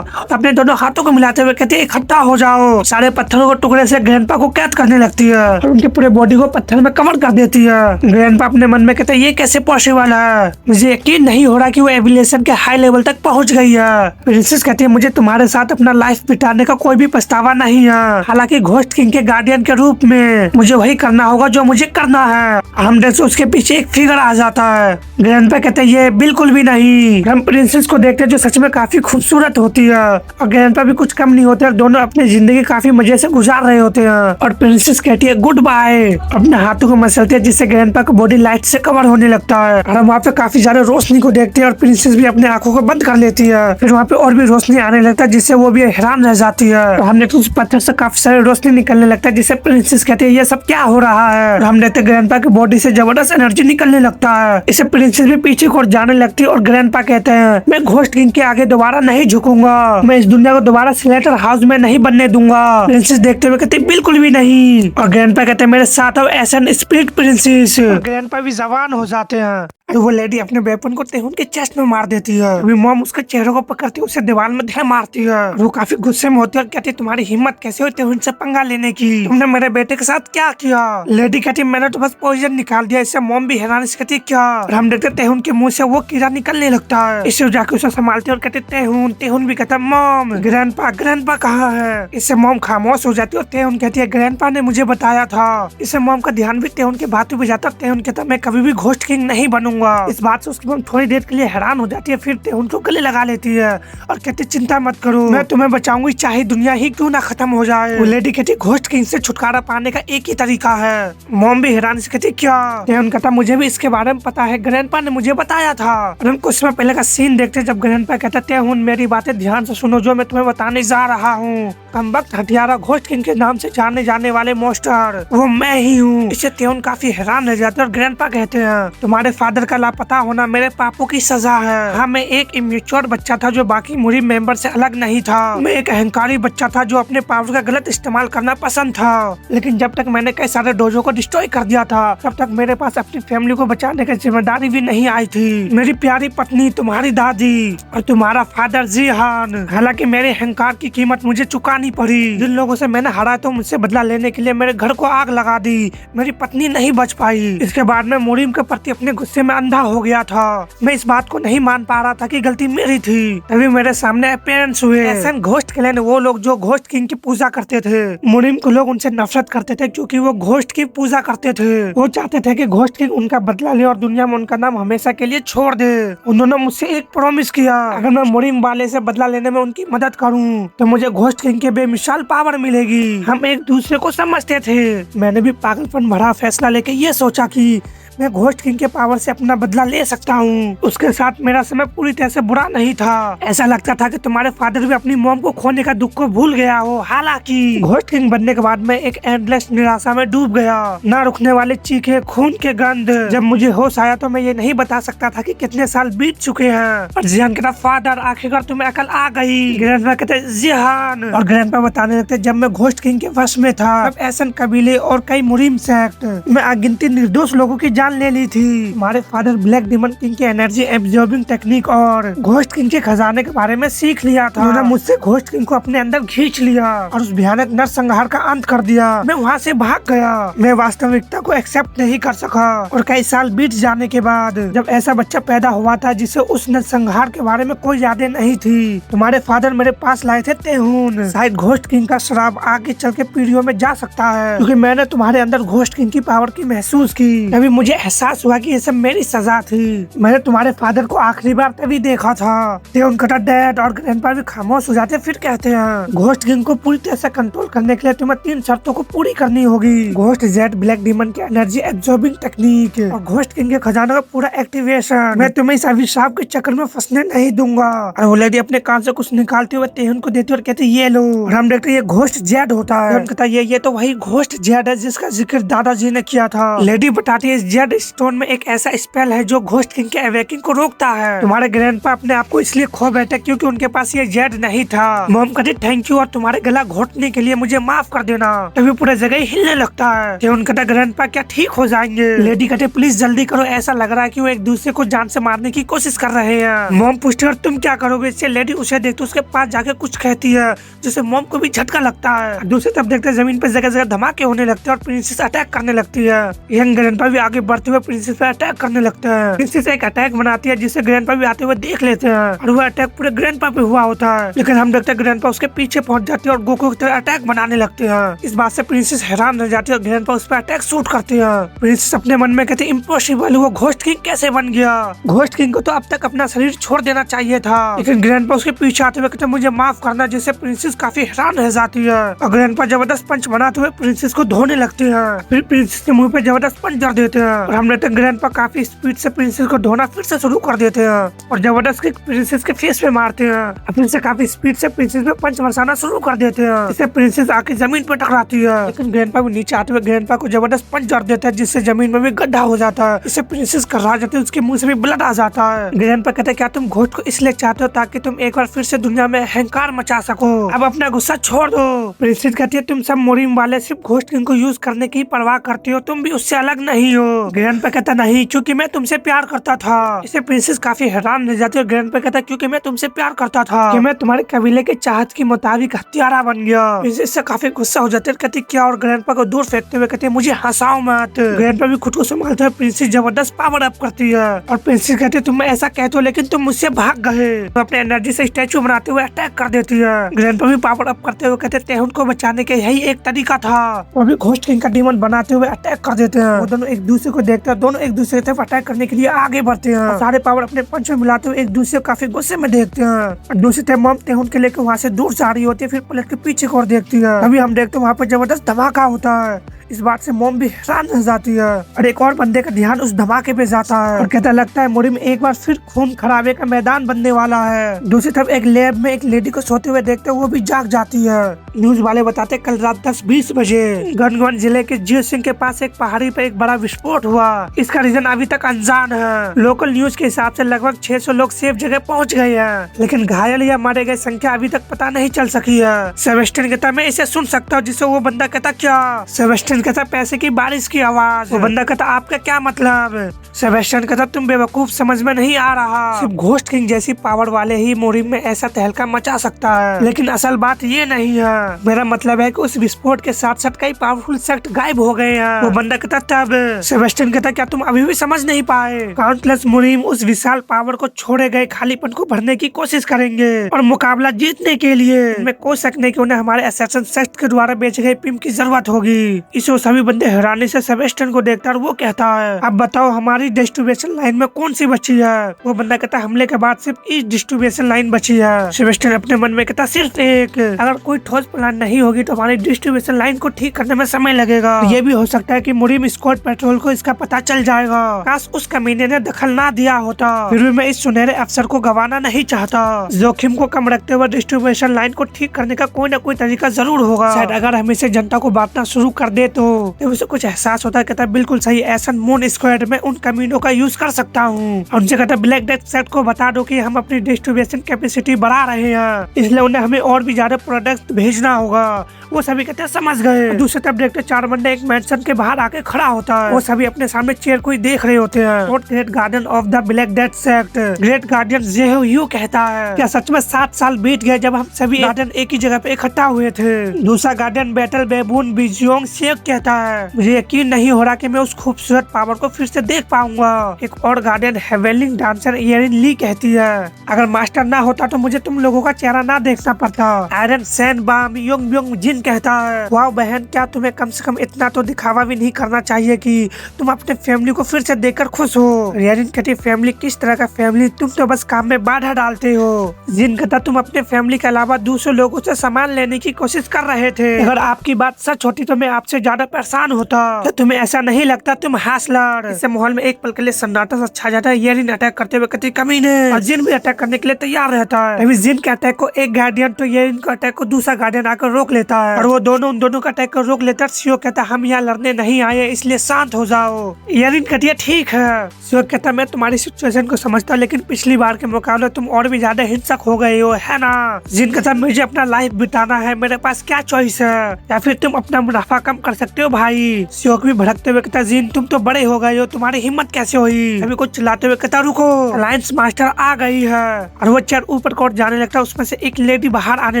अपने दोनों हाथों को मिलाते हुए कहते इकट्ठा हो जाओ। सारे पत्थरों के टुकड़े से ग्रैंडपा को कैद करने लगती है और उनके पूरे बॉडी को पत्थर में कवर कर देती है। ग्रैंडपा अपने मन में कहते ये कैसे पॉसिबल है, मुझे यकीन नहीं हो रहा कि वो एवोल्यूशन के हाई लेवल तक पहुंच गई है। प्रिंसेस कहती है मुझे तुम्हारे साथ अपना लाइफ बिताने का कोई भी पछतावा नहीं है, हालांकि घोस्ट किंग के गार्डियन के रूप में मुझे वही करना होगा जो मुझे करना है। हम देख उसके पीछे एक फिगर आ जाता है। ग्रैंडपा कहते ये बिल्कुल भी नहीं। हम प्रिंसेस को देखते जो सच में काफी खूबसूरत होती है और ग्रैंडपा भी कुछ कम नहीं होते और दोनों अपनी जिंदगी काफी मजे से गुजार रहे होते हैं। और प्रिंसेस कहती है गुड बाय, अपने हाथों को मसलते हैं जिससे ग्रैंडपा का बॉडी लाइट से कवर होने लगता है और हम वहाँ पे काफी ज्यादा रोशनी को देखते हैं और प्रिंसेस भी अपने आंखों को बंद कर लेती है। फिर वहाँ पे और भी रोशनी आने लगता है जिससे वो भी हैरान रह जाती है। और हमने तो उस पत्थर से काफी सारी रोशनी निकलने लगता है जिससे प्रिंसेस कहते हैं ये सब क्या हो रहा है। और हम देखते ग्रैंडपा की बॉडी से जबरदस्त एनर्जी निकलने लगता है। इससे प्रिंसेस भी पीछे को जाने लगती है और ग्रैंडपा कहते हैं मैं घोस्ट किंग के आगे दोबारा नहीं झुकूंगा, मैं इस दुनिया को दोबारा स्लेटर हाउस में नहीं बनने दूंगा। प्रिंसेस देखते हुए कहते बिल्कुल भी नहीं। और ग्रैंडपा कहते हैं मेरे साथ अब एसन स्पिरिट प्रिंसेस। ग्रैंडपा भी जवान हो जाते हैं। तो वो लेडी अपने वेपन को तेहुन के चेस्ट में मार देती है। अभी मॉम उसके चेहरे को पकड़ती है, उसे दीवार में धे मारती है। वो काफी गुस्से में होती है और कहती है तुम्हारी हिम्मत कैसे हुई तेहुन से पंगा लेने की, तुमने मेरे बेटे के साथ क्या किया। लेडी कहती है मैंने तो बस पॉइजन निकाल दिया। इससे मॉम भी हैरान से कहती है क्या। और हम देखते तेहुन के मुंह से वो कीड़ा निकलने लगता है। इससे जाके उसे संभालती है और कहती तेहुन। तेहुन भी कहता है मॉम ग्रैंडपा कहाँ है। इससे मॉम खामोश हो जाती है और तेहुन कहती है ग्रैंडपा ने मुझे बताया था। इससे मॉम का ध्यान भी तेहुन के बातों पे जाता है। तेहुन कहता मैं कभी भी घोस्ट किंग नहीं बनूंगा। इस बात से उसकी मॉम थोड़ी देर के लिए हैरान हो जाती है, फिर तेहुन को गले लगा लेती है और कहती चिंता मत करो, मैं तुम्हें बचाऊंगी चाहे दुनिया ही क्यों ना खत्म हो जाए। वो लेडी कहती घोस्ट किंग से छुटकारा पाने का एक ही तरीका है। मॉम भी हैरान से कहती क्या। तेहुन कहता मुझे भी इसके बारे में पता है, ग्रैंडपा ने मुझे बताया था। और हम कुछ समय पहले का सीन देखते जब ग्रैंडपा कहता तेहुन मेरी बातें ध्यान से सुनो जो मैं तुम्हें बताने जा रहा हूँ। कम वक्त हथियारा घोस्ट किंग के नाम से जाने जाने वाले मोस्टर वो मैं ही हूँ। इससे तेहुन काफी हैरान रह जाते और ग्रैंडपा कहते हैं तुम्हारे फादर का लापता होना मेरे पापों की सजा है। हाँ मैं एक इमेच्योर बच्चा था जो बाकी मुरी मेंबर से अलग नहीं था। मैं एक अहंकारी बच्चा था जो अपने पावर का गलत इस्तेमाल करना पसंद था। लेकिन जब तक मैंने कई सारे डोजो को डिस्ट्रॉय कर दिया था तब तक मेरे पास अपनी फैमिली को बचाने की जिम्मेदारी भी नहीं आई थी। मेरी प्यारी पत्नी, तुम्हारी दादी और तुम्हारा फादर जीहान। हालांकि मेरे अहंकार की कीमत मुझे चुकानी पड़ी। जिन लोगों से मैंने हराया तो मुझसे बदला लेने के लिए मेरे घर को आग लगा दी। मेरी पत्नी नहीं बच पाई। इसके बाद मैं मुरीम के प्रति अपने गुस्से में अंधा हो गया था। मैं इस बात को नहीं मान पा रहा था कि गलती मेरी थी। तभी मेरे सामने अपीयरेंस हुए एसन घोस्ट क्लैन, वो लोग जो घोस्ट किंग की पूजा करते थे। मुनिम को लोग उनसे नफरत करते थे क्योंकि वो घोस्ट की पूजा करते थे। वो चाहते थे कि घोस्ट किंग उनका बदला ले और दुनिया में उनका नाम हमेशा के लिए छोड़ दे। उन्होंने मुझसे एक प्रॉमिस किया, अगर मैं मुनिम वाले से बदला लेने में उनकी मदद करूं तो मुझे घोस्ट किंग के बेमिसाल पावर मिलेगी। हम एक दूसरे को समझते थे। मैंने भी पागलपन भरा फैसला लेके ये सोचा कि मैं घोस्ट किंग के पावर से अपना बदला ले सकता हूँ। उसके साथ मेरा समय पूरी तरह से बुरा नहीं था। ऐसा लगता था कि तुम्हारे फादर भी अपनी मॉम को खोने का दुख को भूल गया हो। हालांकि घोस्ट किंग बनने के बाद मैं एक एंडलेस निराशा में डूब गया। ना रुकने वाले चीखे, खून के गंध। जब मुझे होश आया तो मैं ये नहीं बता सकता था कि कितने साल बीत चुके हैं। और जिहान कहता, फादर आखिरकार तुम्हें अकल आ गई। ग्रैंडपा कहते, जिहान। और ग्रैंडपा बताने लगते, जब मैं घोस्ट किंग के वश में था तब एसन कबीले और कई मुरिम सेक्ट में अनगिनती निर्दोष लोगों की जान ले ली थी। हमारे फादर ब्लैक डिमन किंग की एनर्जी एब्जॉर्बिंग टेक्निक और घोस्ट किंग के खजाने के बारे में सीख लिया था। उन्होंने मुझसे घोस्ट किंग को अपने अंदर खींच लिया और उस भयानक नरसंहार का अंत कर दिया। मैं वहाँ से भाग गया। मैं वास्तविकता को एक्सेप्ट नहीं कर सका और कई साल बीत जाने के बाद जब ऐसा बच्चा पैदा हुआ था जिसे उस नरसंहार के बारे में कोई यादें नहीं थी, तुम्हारे फादर मेरे पास लाए थे तेहून। शायद घोस्ट किंग का श्राप आगे चल के पीढ़ियों में जा सकता है क्योंकि मैंने तुम्हारे अंदर घोस्ट किंग की पावर की महसूस की। तभी मुझे एहसास हुआ कि ये सब मेरी सजा थी। मैंने तुम्हारे फादर को आखिरी बार तभी देखा था। उनका डैड और ग्रैंडपा भी खामोश हो जाते फिर कहते हैं, घोस्ट किंग को पूरी तरह से कंट्रोल करने के लिए तुम्हें 3 शर्तों को पूरी करनी होगी। घोस्ट जेड ब्लैक डिमन की एनर्जी एब्जॉर्बिंग टेक्निक और घोस्ट किंग के खजाने का पूरा एक्टिवेशन। मैं तुम्हें इस अभिशाप के चक्कर में फंसने नहीं दूंगा। और वो लेडी अपने कान से कुछ निकालते हुए तेहुन को देती और कहती, ये लो। और हम देखते ये घोस्ट जेड होता है। कहता, ये तो वही घोस्ट जेड है जिसका जिक्र दादाजी ने किया था। लेडी बताती है, इस जेड स्टोन में एक ऐसा स्पेल है जो घोस्ट किंग के अवेकिंग को रोकता है। तुम्हारे ग्रैंडपा अपने आप को इसलिए खो बैठे क्योंकि उनके पास ये जेड नहीं था। मॉम कहती, थैंक यू और तुम्हारे गला घोटने के लिए मुझे माफ कर देना। तभी पूरे जगह हिलने लगता है। उनका ग्रैंडपा क्या ठीक हो जाएंगे? लेडी कहते, प्लीज जल्दी करो, ऐसा लग रहा है कि वो एक दूसरे को जान से मारने की कोशिश कर रहे हैं। मॉम पूछती है, तुम क्या करोगे? इससे लेडी उसे देखते उसके पास जाके कुछ कहती है जिससे मॉम को भी झटका लगता है। दूसरी तरफ देखते जमीन पे जगह जगह धमाके होने लगते हैं और प्रिंसेस अटैक करने लगती है। यंग ग्रैंडपा भी आगे बढ़ते हुए प्रिंसेस पे अटैक करने लगते हैं। प्रिंसेस एक अटैक बनाती है जिससे ग्रैंडपा भी आते हुए देख लेते हैं और वो अटैक पूरे ग्रैंडपा पे हुआ होता है। लेकिन हम देखते हैं ग्रैंडपा उसके पीछे पहुंच जाती है और गोकू की तरह अटैक बनाने लगते हैं। इस बात से प्रिंसेस हैरान रह जाती है और ग्रैंडपा उस पर अटैक शूट करते हैं। प्रिंसेस अपने मन में कहती, इम्पॉसिबल, वो घोस्ट किंग कैसे बन गया? घोस्ट किंग को तो अब तक अपना शरीर छोड़ देना चाहिए था। लेकिन ग्रैंडपा उसके पीछे आते हुए कहते, मुझे माफ करना, जिससे प्रिंसेस काफी हैरान रह जाती है। और ग्रैंडपा जबरदस्त पंच बनाते हुए प्रिंसेस को धोने लगते हैं। फिर प्रिंसेस के मुंह पे जबरदस्त पंच कर देते हैं और हमने तो ग्रैंडपा काफी स्पीड से प्रिंसेस को धोना फिर से शुरू कर देते हैं और जबरदस्त किक प्रिंसेस के फेस पे मारते हैं। फिर से काफी स्पीड से प्रिंसेस पे पंच बरसाना शुरू कर देते हैं जिससे प्रिंसेस आके जमीन पे टकराती है। लेकिन ग्रैंडपा भी नीचे आते हुए ग्रैंडपा को जबरदस्त पंच जड़ देता है जिससे जमीन में भी गड्ढा हो जाता है। इससे प्रिंसेस कर्रा जाती है, उसके मुंह से भी ब्लड आ जाता है। ग्रैंडपा कहते हैं, क्या तुम घोस्ट को इसलिए चाहते हो ताकि तुम एक बार फिर से दुनिया में अहंकार मचा सको? अब अपना गुस्सा छोड़ दो। प्रिंसेस कहती है, तुम सब मोरिम वाले सिर्फ घोस्ट किंग को यूज करने की परवाह करती हो, तुम भी उससे अलग नहीं हो। ग्रैंडपा कहता, नहीं, क्योंकि मैं तुमसे प्यार करता था। इसे प्रिंसेस काफी हैरान रह जाती है। ग्रैंडपा कहता, क्योंकि मैं तुमसे प्यार करता था कि मैं तुम्हारे कबीले के चाहत के मुताबिक हत्यारा बन गया। प्रिंसेस से काफी गुस्सा हो जाती है, कहती क्या? और ग्रैंडपा को दूर फेंकते हुए कहते, मुझे हंसाओ मत। ग्रैंडपा भी खुद को संभालते हुए प्रिंसेस जबरदस्त पावर अप करती है और प्रिंसेस कहती, तुम ऐसा कहते हो लेकिन तुम मुझसे भाग गए। तो अपने एनर्जी से स्टैचू बनाते हुए अटैक कर देती है। ग्रैंडपा भी पावर अप करते हुए कहते, तेहुन को बचाने के यही एक तरीका था। वो भी घोस्ट किंग का डीमन बनाते हुए अटैक कर देते हैं। वो दोनों एक दूसरे को देखते हैं, दोनों एक दूसरे की तरफ अटैक करने के लिए आगे बढ़ते हैं। सारे पावर अपने पंच में मिलाते हुए एक दूसरे को काफी गुस्से में देखते हैं। और दूसरी तरफ मॉम तेहुन के लेकर वहाँ से दूर जा रही होती है, फिर पलट के पीछे को देखती है। अभी हम देखते हैं वहाँ पे जबरदस्त धमाका होता है। इस बात से मॉम भी हैरान रह जाती है और एक और बंदे का ध्यान उस धमाके पे जाता है और कहता, लगता है मोरिम एक बार फिर खून खराबे का मैदान बनने वाला है। दूसरी तरफ एक लैब में एक लेडी को सोते हुए देखते वो भी जाग जाती है। न्यूज वाले बताते कल रात 10:20 बजे गनगन जिले के जियो सिंह के पास एक पहाड़ी पर एक बड़ा विस्फोट हुआ। इसका रीजन अभी तक अनजान है। लोकल न्यूज के हिसाब से लगभग 600 लोग सेफ जगह पहुँच गए हैं, लेकिन घायल या मारे गए संख्या अभी तक पता नहीं चल सकी है। सेबेस्टियन कहता, मैं इसे सुन सकता हूँ, जिससे वो बंदा कहता, क्या? सेबेस्टियन सेबेस्टियन कहता पैसे की बारिश की आवाज। वो बंदा कहता आपका क्या मतलब। सेबेस्टियन कहता तुम बेवकूफ, समझ में नहीं आ रहा, सिर्फ घोस्ट किंग जैसी पावर वाले ही मोरिम में ऐसा तहलका मचा सकता है, लेकिन असल बात ये नहीं है। मेरा मतलब है कि उस विस्फोट के साथ साथ कई पावरफुल सेक्ट गायब हो गए हैं। वो बंदा कहता तब। सेबेस्टियन कहता क्या तुम अभी भी समझ नहीं पाए। काउंटलेस मोरिम उस विशाल पावर को छोड़े गए खालीपन को भरने की कोशिश करेंगे और मुकाबला जीतने के लिए मैं कोई शक नहीं कि उन्हें हमारे असैसिन सेक्ट के द्वारा बेचे गए पिंप की जरूरत होगी। इसे सभी बंदे हैरानी से सेबेस्टियन को देखता और वो कहता है अब बताओ हमारी डिस्ट्रीब्यूशन लाइन में कौन सी बची है। वो बंदा कहता हमले के बाद सिर्फ इस डिस्ट्रीब्यूशन लाइन बची है। सेबेस्टियन अपने मन में कहता सिर्फ एक। अगर कोई ठोस प्लान नहीं होगी तो हमारी डिस्ट्रीब्यूशन लाइन को ठीक करने में समय लगेगा। ये भी हो सकता है कि मुरिम स्क्वाड पेट्रोल को इसका पता चल जाएगा। काश उस कमीने ने दखल ना दिया होता। फिर भी मैं इस सुनहरे अवसर को गंवाना नहीं चाहता। जोखिम को कम रखते हुए डिस्ट्रीब्यूशन लाइन को ठीक करने का कोई न कोई तरीका जरूर होगा। शायद अगर हम इसे जनता को बांटना शुरू कर दे तो उसे कुछ एहसास होता है। कहता बिल्कुल सही, ऐसा मून स्क्वाड में उन कमीनों का यूज कर सकता हूँ। उनसे कहता ब्लैक डेथ सेट को बता दो कि हम अपनी डिस्ट्रीब्यूशन कैपेसिटी बढ़ा रहे हैं, इसलिए उन्हें हमें और भी ज्यादा प्रोडक्ट भेजना होगा। वो सभी कहते हैं समझ गए। दूसरी तरफ देखते चारमंडा एक मैंशन के बाहर आके खड़ा होता है। वो सभी अपने सामने चेयर को ही देख रहे होते हैं। Great guardian of the black death sect, great guardian Jehu कहता है क्या सच में 7 साल बीत गए जब हम सभी गार्डियन एक ही जगह पे इकट्ठा हुए थे। दूसरा गार्डियन बैटल बेबून बिजियोंग शेख कहता है मुझे यकीन नहीं हो रहा कि मैं उस खूबसूरत पावर को फिर से देख पाऊंगा। एक और गार्डियन हेवेलिंग डांसर एरिन ली कहती है अगर मास्टर ना होता तो मुझे तुम लोगों का चेहरा ना देखना पड़ता। आयरन सैन बाम योंग ब्योंग जिन कहता है वाह बहन, क्या तुम्हें कम से कम इतना तो दिखावा भी नहीं करना चाहिए कि तुम अपने फैमिली को फिर से देखकर खुश हो। एरिन कहती फैमिली किस तरह का फैमिली, तुम तो बस काम में बाधा डालते हो। जिन कहता तुम अपने फैमिली के अलावा दूसरे लोगों से सामान लेने की कोशिश कर रहे थे। अगर आपकी बात सच होती तो मैं आपसे ज्यादा परेशान होता। तो तुम्हें ऐसा नहीं लगता तुम हासलर। इससे माहौल में एक पल के लिए सन्नाटा सा छा जाता है। एरिन अटैक करते हुए कहती कमीने, और जिन भी अटैक करने के लिए तैयार रहता है। अभी जिन के अटैक को एक गार्डियन तो एरिन के अटैक को दूसरा गार्डियन आकर रोक लेता है और वो दोनों उन दोनों का अटैक को रोक लेता है। सियो कहता हम यहाँ लड़ने नहीं आए इसलिए शांत हो जाओ। एरिन कहती है ठीक है। सियो कहता मैं तुम्हारी सिचुएशन को समझता हूँ लेकिन पिछली बार के मुकाबले तुम और भी ज्यादा हिंसक हो गए हो है ना। जिन कहता मुझे अपना लाइफ बिताना है, मेरे पास क्या चॉइस है, या फिर तुम अपना मुनाफा कम कर सकते हो भाई। सियो भी भड़कते हुए कहता जिन तुम तो बड़े हो गए हो, तुम्हारी हिम्मत कैसे हुई। अभी कुछ चिल्लाते हुए कहता रुको, अलायंस मास्टर आ गई है। और वो चेयर ऊपर कोर्ट जाने लगता है। उसमें से एक लेडी बाहर आने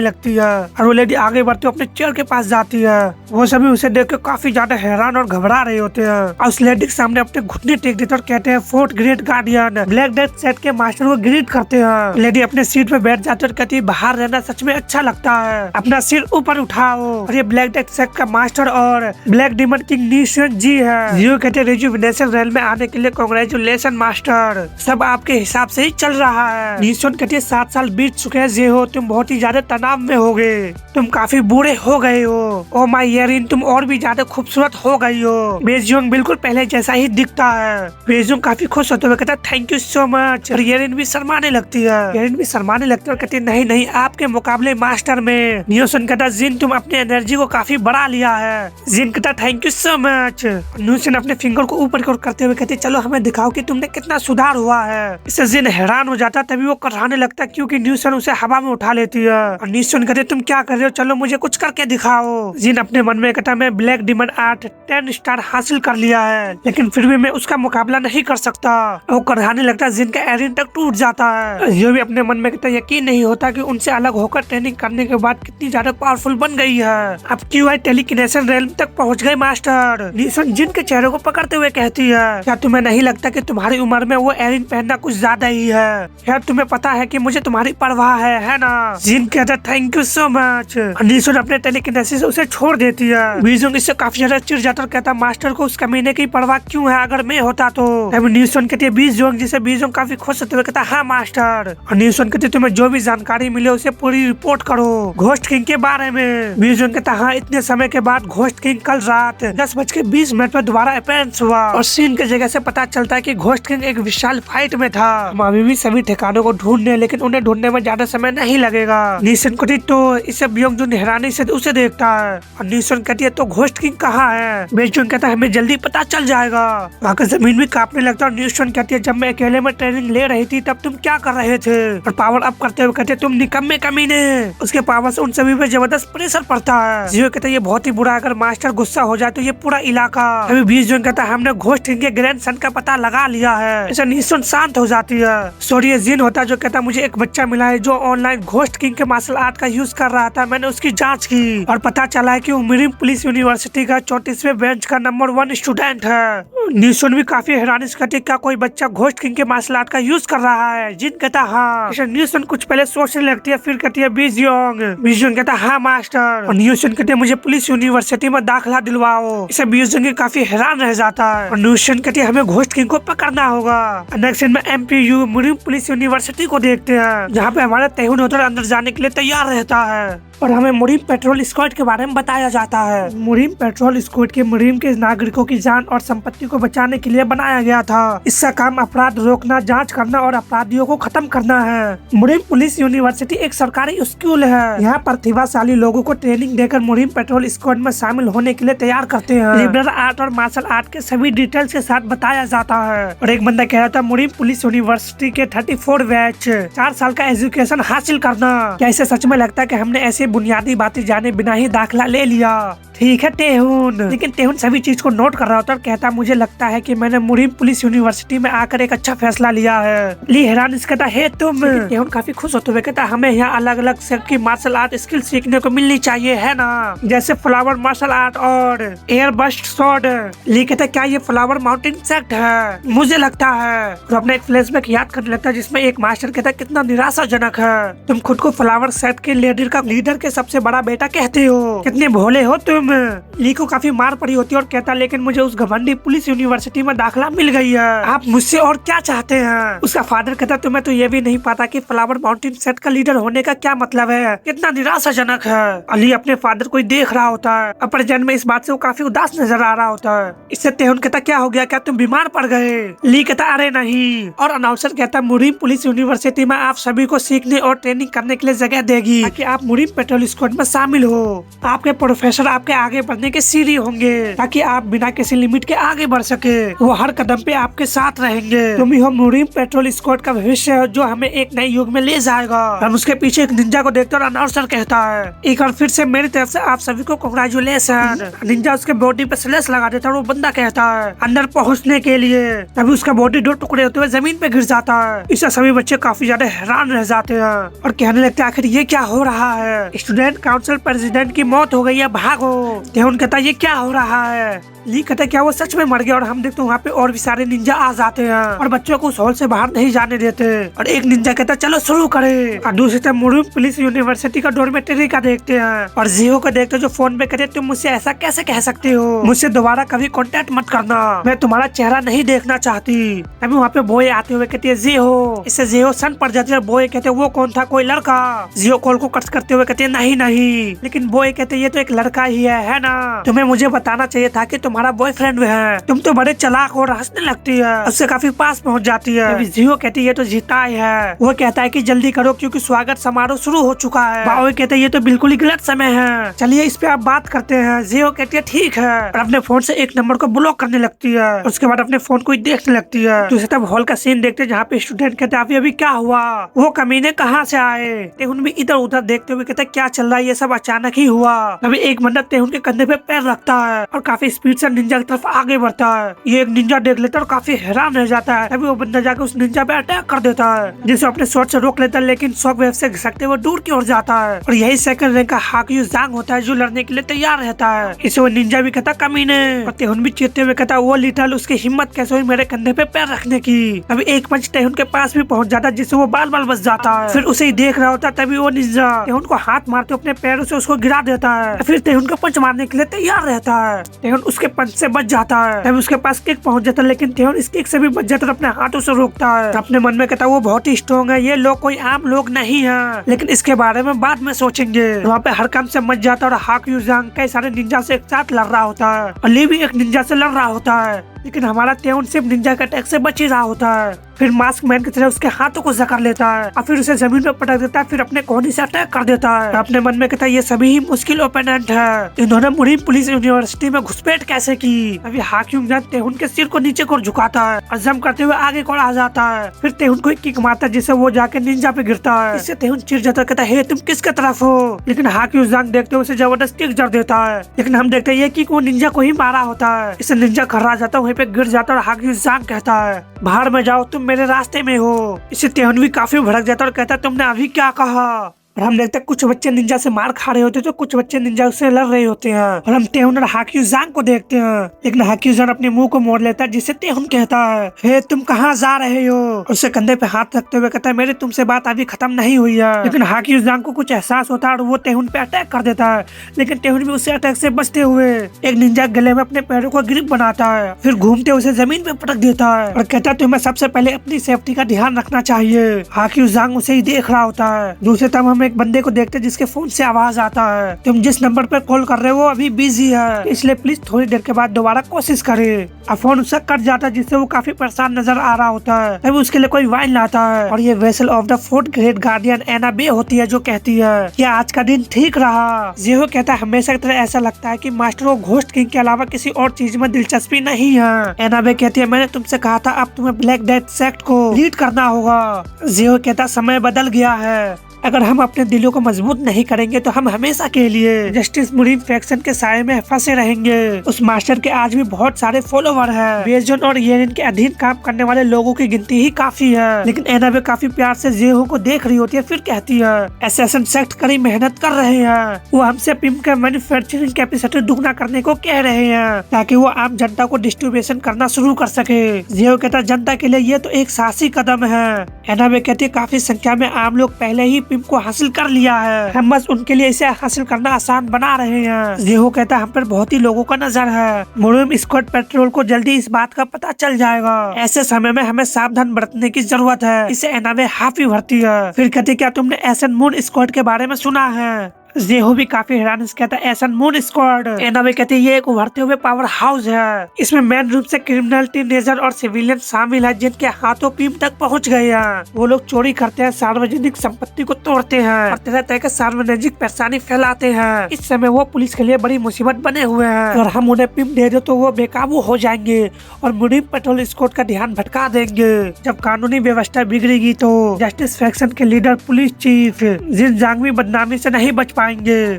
लगती है और वो लेडी आगे बढ़ते हुए अपने चेयर के पास जाती है। वो सभी उसे देख के काफी ज्यादा हैरान और घबरा रहे होते हैं और उस लेडी के सामने अपने घुटने टेक देते और कहते हैं fourth great guardian black death set के मास्टर को ग्रीट करते हैं। लेडी अपने सीट पे बैठ जाती है और कहती है बाहर रहना सच में अच्छा लगता है, अपना सिर ऊपर उठाओ। और ये ब्लैक डेथ सेट का मास्टर और ब्लैक डिमन किंग नीशन जी है। जियो कहते रिजुविनेशन रेल में आने के लिए कांग्रेचुलेशन मास्टर, सब आपके हिसाब से ही चल रहा है। नीशन कहते 7 साल बीत चुके हैं जियो, तुम बहुत ही ज्यादा तनाव में हो गए, तुम काफी बुरे हो गए हो। ओ माय एरिन तुम और भी ज्यादा खूबसूरत हो गई हो। बेजियोंग बिल्कुल पहले जैसा ही दिखता है। बेजियोंग काफी खुश होते हुए कहता थैंक यू सो मच। और एरिन भी शर्माने लगती है। एरिन भी शर्माने लगती है और कहती नहीं नहीं आपके मुकाबले मास्टर में। न्यूसन कहता जिन तुम अपने एनर्जी को काफी बढ़ा लिया है। जिन कहता थैंक यू सो मच। न्यूसन अपने फिंगर को ऊपर की ओर करते हुए कहती चलो हमें दिखाओ कि तुमने कितना सुधार हुआ है। इससे जिन हैरान हो जाता तभी वो कराने लगता क्योंकि न्यूसन उसे हवा में उठा लेती है। और न्यूसन कहते तुम क्या कर रहे हो, चलो मुझे कुछ करके दिखाओ। जिन अपने मन में कहता मैं ब्लैक डिमन आर्ट 10 स्टार हासिल कर लिया है लेकिन फिर भी मैं उसका मुकाबला नहीं कर सकता। वो कराने लगता जिनका एरिन तक टूट जाता है। ये भी अपने मन में कहता यकीन नहीं होता कि उनसे अलग होकर ट्रेनिंग करने के बाद कितनी ज्यादा पावरफुल बन गई है। अब क्यों टेलीकिनेशन रेल तक पहुंच गए मास्टर। लीसन जिन के चेहरे को पकड़ते हुए कहती है क्या तुम्हें नहीं लगता कि तुम्हारी उम्र में वो एरिन पहनना कुछ ज्यादा ही है। क्या तुम्हें पता है कि मुझे तुम्हारी परवाह है ना। जिन कहता thank you so much. Leeson अपने टेलीकिनेसिस उसे छोड़ देती है। बीजोंग इससे काफी ज्यादा चिढ़ जाता और कहता मास्टर को उस कमीने की परवाह क्यों है, अगर मैं होता तो। न्यूसन कहती है बीजोंग, जिसे बीजोंग काफी खुश होते हुए कहता हाँ मास्टर। और न्यूसन कहती तुम्हें जो भी जानकारी मिले उसे पूरी रिपोर्ट करो घोस्ट किंग के बारे में। बीजोंग कहता हाँ इतने समय के बाद घोस्ट किंग कल रात 10:20 पर दोबारा अपीयरेंस हुआ और सीन की जगह से पता चलता है कि घोस्ट किंग एक विशाल फाइट में था। हम अभी भी सभी ठिकानों को ढूंढने लेकिन उन्हें ढूंढने में ज्यादा समय नहीं लगेगा। न्यूसन कहती तो इसे बीजोंग जो हैरानी से उसे देखता है और न्यूसन कहती है तो घोस्ट किंग कहाँ है। बीजोंग कहता है हमें जल्दी पता चल जाएगा। वहाँ का जमीन भी कांपने लगता है और न्यूसन कहती है जब मैं अकेले में ट्रेनिंग ले रही थी तब तुम क्या कर रहे थे। और पावर अप करते हुए कहते तुम निकम्मे कमीने। उसके पावर से उन सभी पे जबरदस्त प्रेशर पड़ता है। जियो कहता है ये बहुत ही बुरा, अगर मास्टर प्रोफेसर गुस्सा हो जाए तो ये पूरा इलाका। अभी 20 जून कहता है हमने घोस्ट किंग के ग्रैंड सन का पता लगा लिया है। ऐसा निशुन शांत हो जाती है। सॉरी जिन होता है जो कहता मुझे एक बच्चा मिला है जो ऑनलाइन घोस्ट किंग के मार्शल आर्ट का यूज कर रहा था। मैंने उसकी जांच की और पता चला है कि वो मिरिम पुलिस यूनिवर्सिटी का 34वें बेंच का नंबर 1 स्टूडेंट है। निशुन भी काफी हैरानी से कहती क्या कोई बच्चा घोस्ट किंग के मार्शल आर्ट का यूज कर रहा है। जिन कहता हाँ। निशुन कुछ पहले सोचने लगती है फिर कहती है बीजियोंग कहता हाँ मास्टर। और निशुन कहती है मुझे पुलिस यूनिवर्सिटी में दाखिला दिलवाओ। इसे बीजियोंग काफी हैरान रह जाता है। और निशुन कहती है हमें घोस्ट किंग को पकड़ना होगा। नेक्स्ट सीन में MPU मिरिम पुलिस यूनिवर्सिटी को देखते हैं जहाँ पे हमारा तेहुन होटल अंदर जाने के लिए तैयार रहता है और हमें मुरिम पेट्रोल स्क्वाड के बारे में बताया जाता है। मुरिम पेट्रोल स्क्वाड के मुरिम के नागरिकों की जान और संपत्ति को बचाने के लिए बनाया गया था। इसका काम अपराध रोकना, जांच करना और अपराधियों को खत्म करना है। मुरिम पुलिस यूनिवर्सिटी एक सरकारी स्कूल है। यहाँ प्रतिभाशाली लोगों को ट्रेनिंग देकर मुरिम पेट्रोल स्क्वाड में शामिल होने के लिए तैयार करते हैं। लिबरल आर्ट और मार्शल आर्ट के सभी डिटेल्स के साथ बताया जाता है। और एक बंदा कह रहा था मुरिम पुलिस यूनिवर्सिटी के 34 बैच 4 साल का एजुकेशन हासिल करना। क्या इसे सच में लगता है कि हमने ऐसे बुनियादी बातें जाने बिना ही दाखिला ले लिया? ठीक है तेहुन। लेकिन तेहुन सभी चीज को नोट कर रहा होता है और कहता मुझे लगता है कि मैंने मुरिम पुलिस यूनिवर्सिटी में आकर एक अच्छा फैसला लिया है। ली हैरान इस कहता है तुम। तेहुन काफी खुश होते हुए कहता हमें यहाँ अलग अलग सेट की मार्शल आर्ट स्किल सीखने को मिलनी चाहिए है ना, जैसे फ्लावर मार्शल आर्ट और एयर बस्ट शॉट। ली कहता क्या ये फ्लावर माउंटेन सेट है? मुझे लगता है। और अपना एक फ्लैशबैक याद करने लगता है जिसमें एक मास्टर कहता कितना निराशाजनक है, तुम खुद को फ्लावर सेट के लीडर के सबसे बड़ा बेटा कहते हो, कितने भोले हो तुम। ली को काफी मार पड़ी होती है और कहता लेकिन मुझे उस घमंडी पुलिस यूनिवर्सिटी में दाखिला मिल गई है, आप मुझसे और क्या चाहते हैं? उसका फादर कहता तुम्हें तो ये भी नहीं पता कि फ्लावर माउंटेन सेट का लीडर होने का क्या मतलब है, कितना निराशाजनक है। अली अपने फादर को देख रहा होता है। अपर जन्म में इस बात से वो काफी उदास नजर आ रहा होता है। इससे तेहुन कहता क्या हो गया, क्या तुम बीमार पड़ गए? ली कहता अरे नहीं। और अनाउंसर कहता मुरिम पुलिस यूनिवर्सिटी में आप सभी को सीखने और ट्रेनिंग करने के लिए जगह देगी ताकि आप मुरिम पेट्रोल स्क्वाड में शामिल हो। आपके प्रोफेसर आपके आगे बढ़ने के सीढ़ी होंगे ताकि आप बिना किसी लिमिट के आगे बढ़ सके। वो हर कदम पे आपके साथ रहेंगे। तुम ही हो मुरिम पेट्रोल स्क्वाड का भविष्य जो हमें एक नए युग में ले जाएगा। हम उसके पीछे एक निंजा को देखते और अनाउंसर कहता है एक बार फिर से मेरी तरफ से आप सभी को कांग्रेचुलेशन। निंजा उसके बॉडी पे स्लैश लगा देता है और वो बंदा कहता है अंदर पहुँचने के लिए। तभी उसका बॉडी 2 टुकड़े होते हुए जमीन पे गिर जाता है। इससे सभी बच्चे काफी ज्यादा हैरान रह जाते हैं और कहने लगते आखिर ये क्या हो रहा है? स्टूडेंट काउंसिल प्रेसिडेंट की मौत हो गई है, भागो। तेहुन कहता ये क्या हो रहा है? ली कहता क्या वो सच में मर गया? और हम देखते वहाँ पे और भी सारे निंजा आ जाते हैं और बच्चों को उस हॉल से बाहर नहीं जाने देते। और एक निंजा कहता चलो शुरू करें। और दूसरी तरफ मुरिम पुलिस यूनिवर्सिटी का डॉर्मेटरी का देखते हैं और जियो को देखते जो फोन पे कहते तुम मुझसे ऐसा कैसे कह सकते हो, मुझसे दोबारा कभी कॉन्टेक्ट मत करना, मैं तुम्हारा चेहरा नहीं देखना चाहती। अभी वहाँ पे बोए आते हुए कहती है जियो। इससे जियो सन पड़ जाती है। बोए कहते वो कौन था, कोई लड़का? जियो कॉल को कट करते हुए कहते हैं नहीं। लेकिन बोए कहते ये तो एक लड़का ही है ना, तुम्हें मुझे बताना चाहिए था कि तुम्हारा बॉयफ्रेंड है, तुम तो बड़े चालाक और हंसने लगती है। उससे काफी पास पहुंच जाती है। अभी जियो कहती है ये तो जीता ही है। वो कहता है कि जल्दी करो क्योंकि स्वागत समारोह शुरू हो चुका है। बाओ कहते हैं ये तो बिल्कुल ही गलत समय है, चलिए इस पे आप बात करते हैं। जियो कहती है ठीक है और अपने फोन से एक नंबर को ब्लॉक करने लगती है। उसके बाद अपने फोन को देखने लगती है। दूसरी तरफ हॉल का सीन देखते हैं जहाँ पे स्टूडेंट कहते हैं अभी क्या हुआ, वो कमीने कहाँ से आए? तेहुन भी इधर उधर देखते हुए कहते क्या चल रहा है, ये सब अचानक ही हुआ। अभी एक बंदा तेहुन के कंधे पे पैर रखता है और काफी स्पीड से निंजा की तरफ आगे बढ़ता है। ये एक निंजा देख लेता है और काफी हैरान रह जाता है। तभी वो बंदा जाकर उस निंजा पे अटैक कर देता है जिसे अपने शॉट से रोक लेता है, लेकिन शॉक वेव से घिसकते हुए दूर की ओर जाता है। और यही सेकंड रैंक का हाकयू जांग होता है जो लड़ने के लिए तैयार रहता है। इसे वो निंजा भी कहता कमीने। और तेहुन भी चीखते हुए कहता वो लिटल उसकी हिम्मत कैसे हुई मेरे कंधे पे पैर रखने की। अभी एक पंच तेहुन के पास भी पहुंच जाता है जिससे वो बाल बाल बच जाता है। फिर उसे ही देख रहा होता है। तभी वो निंजा तेहुन को हाथ मारते अपने पैरों से उसको गिरा देता है। फिर तेहुन को पंच मारने के लिए तैयार रहता है। तेहुन उसके पंच से बच जाता है। तभी उसके पास किक पहुंच जाता है, लेकिन तेहुन इस किक से भी बच जाता है, अपने हाथों से रोकता है। अपने मन में कहता है वो बहुत ही स्ट्रॉन्ग है, ये लोग कोई आम लोग नहीं है, लेकिन इसके बारे में बाद में सोचेंगे। वहाँ पे हर काम से मच जाता है और हाकयू जांग कई सारे निंजा से एक साथ लड़ रहा होता है और ली भी एक निंजा से लड़ रहा होता है। लेकिन हमारा तेउन सिर्फ निंजा के अटैक से बच ही रहा होता है। फिर मास्क मैन की तरह उसके हाथों को जकड़ लेता है और फिर उसे जमीन पर पटक देता है, फिर अपने कोहनी से अटैक कर देता है। अपने मन में कहता है ये सभी ही मुश्किल ओपोनेंट है, इन्होंने मुरीम पुलिस यूनिवर्सिटी में घुसपैठ कैसे की। अभी हाक्यूंग जान तेहुन के सिर को नीचे को झुकाता है और जम करते हुए आगे को आ जाता है। फिर तेहुन को एक किक मारता है जिससे वो जाके निंजा पे गिरता है। इससे तेहुन चिढ़ जाता है, कहता है तुम किसके तरफ हो। लेकिन हाक्यूंग देखते हुए उसे जबरदस्ती किक जड़ देता है। लेकिन हम देखते हैं ये किक वो निंजा को ही मारा होता है। इससे निंजा खर्रा जाता है, वहीं पे गिर जाता है और हाक्यूंग कहता है बाहर में जाओ, तुम मेरे रास्ते में हो। इससे तेहुन भी काफी भड़क जाता है और कहता है तुमने अभी क्या कहा। और हम देखते हैं कुछ बच्चे निंजा से मार खा रहे होते हैं तो कुछ बच्चे निंजा से लड़ रहे होते हैं। और हम तेहुन और हाक्यूंग को देखते हैं, लेकिन हाक्यूंग अपने मुंह को मोड़ लेता है जिससे तेहुन कहता है हे तुम कहाँ जा रहे हो। उससे कंधे पे हाथ रखते हुए कहता है मेरी तुमसे बात अभी खत्म नहीं हुई है। लेकिन हाक्यूंग को कुछ एहसास होता है और वो तेहुन पे अटैक कर देता है। लेकिन तेहुन भी उसे अटैक से बचते हुए एक निंजा गले में अपने पैरों को ग्रिप बनाता है, फिर घूमते उसे जमीन पे पटक देता है और कहता है तुम्हें सबसे पहले अपनी सेफ्टी का ध्यान रखना चाहिए। हाक्यूंग उसे ही देख रहा होता है। दूसरे तरफ हम एक बंदे को देखते हैं जिसके फोन से आवाज आता है तुम जिस नंबर पर कॉल कर रहे हो वो अभी बिजी है, इसलिए प्लीज थोड़ी देर के बाद दोबारा कोशिश करे। और फोन उसका कट जाता है जिससे वो काफी परेशान नजर आ रहा होता है। तभी उसके लिए कोई वाइन लाता है और ये vessel of the fourth great guardian Ena Bae होती है जो कहती है कि आज का दिन ठीक रहा। जेहो कहता है हमेशा की तरह ऐसा लगता है कि मास्टर को घोस्ट किंग के अलावा किसी और चीज में दिलचस्पी नहीं है। एना बे कहती है मैंने तुमसे कहा था अब तुम्हें ब्लैक डेथ सेक्ट को लीड करना होगा। जेहो कहता समय बदल गया है, अगर हम अपने दिलों को मजबूत नहीं करेंगे तो हम हमेशा के लिए जस्टिस मुरीम फैक्शन के साये में फंसे रहेंगे। उस मास्टर के आज भी बहुत सारे फॉलोवर हैं। बेजोन और येरिन के अधीन काम करने वाले लोगों की गिनती ही काफी है। लेकिन एना भी काफी प्यार से जेहो को देख रही होती है, फिर कहती है एसेसन सेक्ट कड़ी मेहनत कर रहे हैं, वो हमसे पिम्प का मैन्युफैक्चरिंग कैपेसिटी दुगना करने को कह रहे हैं ताकि वो आम जनता को डिस्ट्रीब्यूशन करना शुरू कर सके। जेहो कहता जनता के लिए ये तो एक साहसी कदम है। एना भी कहती है काफी संख्या में आम लोग पहले ही पिम्प को हासिल कर लिया है, हम बस उनके लिए इसे हासिल करना आसान बना रहे हैं। जेहो कहता है हम पर बहुत ही लोगों का नजर है, मुरीम स्क्वाड पेट्रोल को जल्दी इस बात का पता चल जाएगा। ऐसे समय में हमें सावधान बरतने की जरूरत है। इसे एना में हाफी भरती है, फिर कहती क्या तुमने एसन मून स्क्वाड के बारे में सुना है। जेहो भी काफी हैरान कहता है एसन मून स्क्वाड। एना भी कहती है ये एक उभरते हुए पावर हाउस है, इसमें मेन रूप से क्रिमिनल, टीनेजर और सिविलियन शामिल है जिनके हाथों पीम तक पहुंच गए हैं। वो लोग चोरी करते हैं, सार्वजनिक संपत्ति को तोड़ते हैं और तरह तरह के सार्वजनिक परेशानी फैलाते हैं। इस समय वो पुलिस के लिए बड़ी मुसीबत बने हुए हैं। अगर हम उन्हें पीम दे दे तो वो बेकाबू हो जाएंगे और मुरीम पेट्रोल स्क्वाड का ध्यान भटका देंगे। जब कानूनी व्यवस्था बिगड़ेगी तो जस्टिस फैक्शन के लीडर पुलिस चीफ जिन जांगवी बदनामी से नहीं बच पाएंगे।